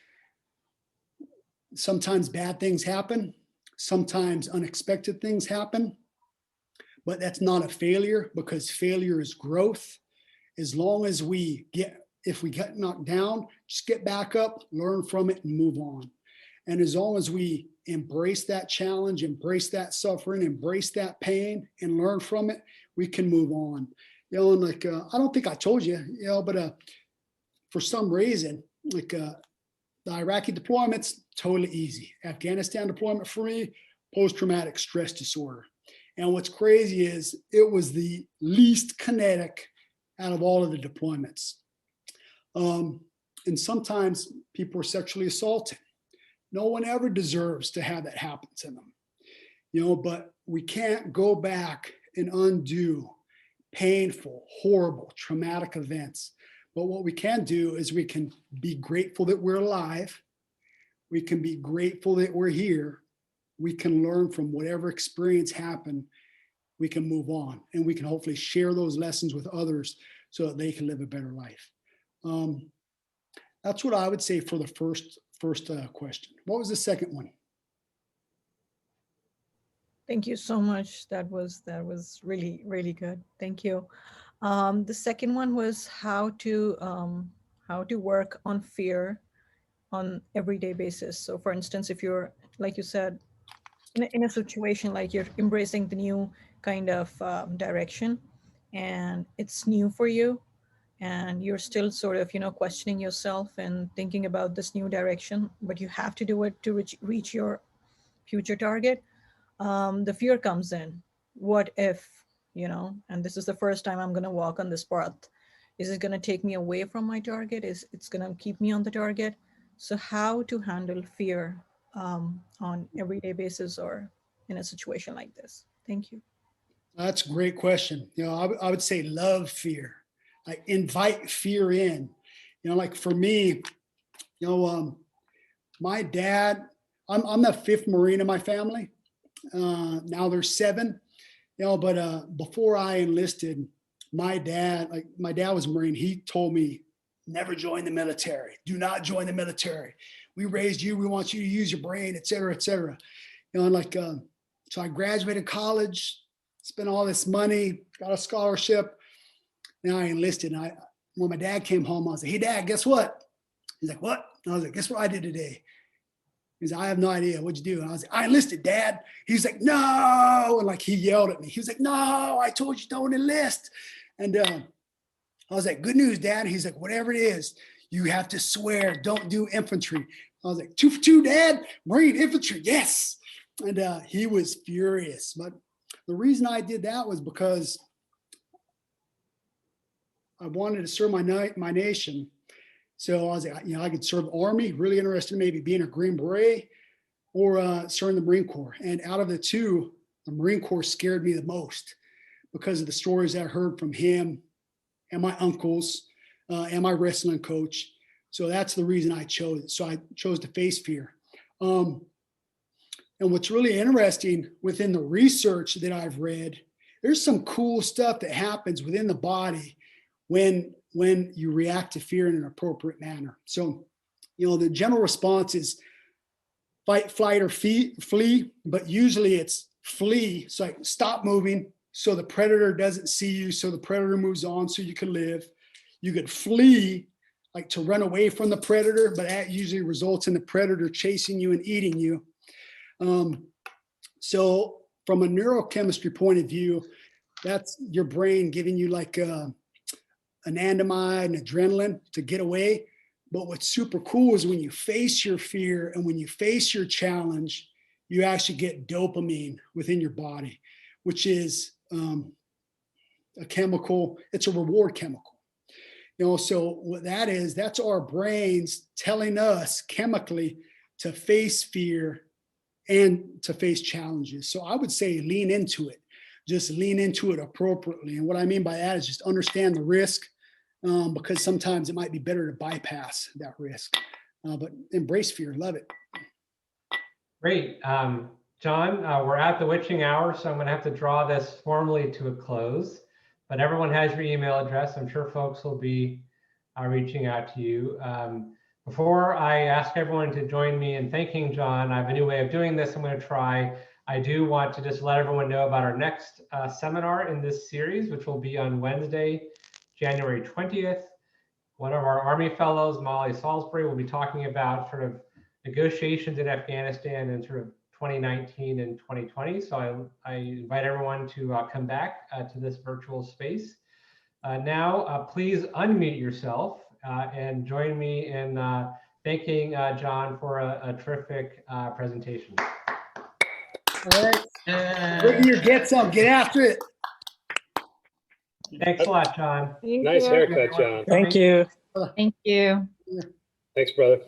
[SPEAKER 2] sometimes bad things happen, sometimes unexpected things happen, but that's not a failure, because failure is growth. As long as if we get knocked down, just get back up, learn from it, and move on. And as long as we embrace that challenge, embrace that suffering, embrace that pain, and learn from it, we can move on. And like, I don't think I told you, but for some reason, like the Iraqi deployments, totally easy. Afghanistan deployment for me, post-traumatic stress disorder. And what's crazy is it was the least kinetic out of all of the deployments. And sometimes people are sexually assaulted. No one ever deserves to have that happen to them, but we can't go back and undo painful, horrible, traumatic events. But what we can do is we can be grateful that we're alive. We can be grateful that we're here. We can learn from whatever experience happened. We can move on, and we can hopefully share those lessons with others so that they can live a better life. That's what I would say for the first question. What was the second one?
[SPEAKER 6] Thank you so much. That was really, really good. Thank you. The second one was how to work on fear on everyday basis. So for instance, if you're, like you said, in a situation like you're embracing the new kind of direction, and it's new for you, and you're still sort of, questioning yourself and thinking about this new direction, but you have to do it to reach your future target. The fear comes in. What if, and this is the first time I'm going to walk on this path. Is it going to take me away from my target? It's going to keep me on the target? So how to handle fear on everyday basis or in a situation like this? Thank you.
[SPEAKER 2] That's a great question. I would say love fear. Like invite fear in. Like for me, my dad, I'm the fifth Marine in my family. Now there's 7, but before I enlisted, my dad was a Marine. He told me, never join the military. Do not join the military. We raised you. We want you to use your brain, et cetera, et cetera. So I graduated college, spent all this money, got a scholarship. Now I enlisted. And when my dad came home, I was like, hey, Dad, guess what? He's like, what? And I was like, guess what I did today? He's like, I have no idea. What'd you do? And I was like, I enlisted, Dad. He's like, no. And like, he yelled at me. He was like, no, I told you don't enlist. And I was like, good news, Dad. He's like, whatever it is, you have to swear, don't do infantry. I was like, 2 for 2, Dad. Marine infantry, yes. And he was furious. But the reason I did that was because I wanted to serve my nation. So I was like, I could serve the Army, really interested in maybe being a Green Beret or serving the Marine Corps. And out of the two, the Marine Corps scared me the most because of the stories I heard from him and my uncles and my wrestling coach. So that's the reason I chose it. So I chose to face fear. And what's really interesting within the research that I've read, there's some cool stuff that happens within the body when you react to fear in an appropriate manner. So, the general response is fight, flight, or flee, but usually it's flee. So like stop moving so the predator doesn't see you, so the predator moves on so you can live. You could flee, like to run away from the predator, but that usually results in the predator chasing you and eating you. So from a neurochemistry point of view, that's your brain giving you like anandamide and adrenaline to get away. But what's super cool is when you face your fear and when you face your challenge, you actually get dopamine within your body, which is a chemical. It's a reward chemical. So what that is, that's our brains telling us chemically to face fear and to face challenges. So I would say lean into it. Just lean into it appropriately. And what I mean by that is just understand the risk, because sometimes it might be better to bypass that risk. But embrace fear, love it.
[SPEAKER 1] Great. John, we're at the witching hour, so I'm going to have to draw this formally to a close. but everyone has your email address. I'm sure folks will be reaching out to you. Before I ask everyone to join me in thanking John, I have a new way of doing this I'm going to try. I do want to just let everyone know about our next seminar in this series, which will be on Wednesday, January 20th. One of our Army fellows, Molly Salisbury, will be talking about sort of negotiations in Afghanistan in sort of 2019 and 2020. So I invite everyone to come back to this virtual space. Now, please unmute yourself and join me in thanking John for a terrific presentation.
[SPEAKER 2] All right. Bring your gets up. Get after it.
[SPEAKER 1] Thanks a lot, John.
[SPEAKER 7] Nice haircut, John.
[SPEAKER 1] Thank
[SPEAKER 7] you.
[SPEAKER 8] Thank you.
[SPEAKER 7] Thanks, brother.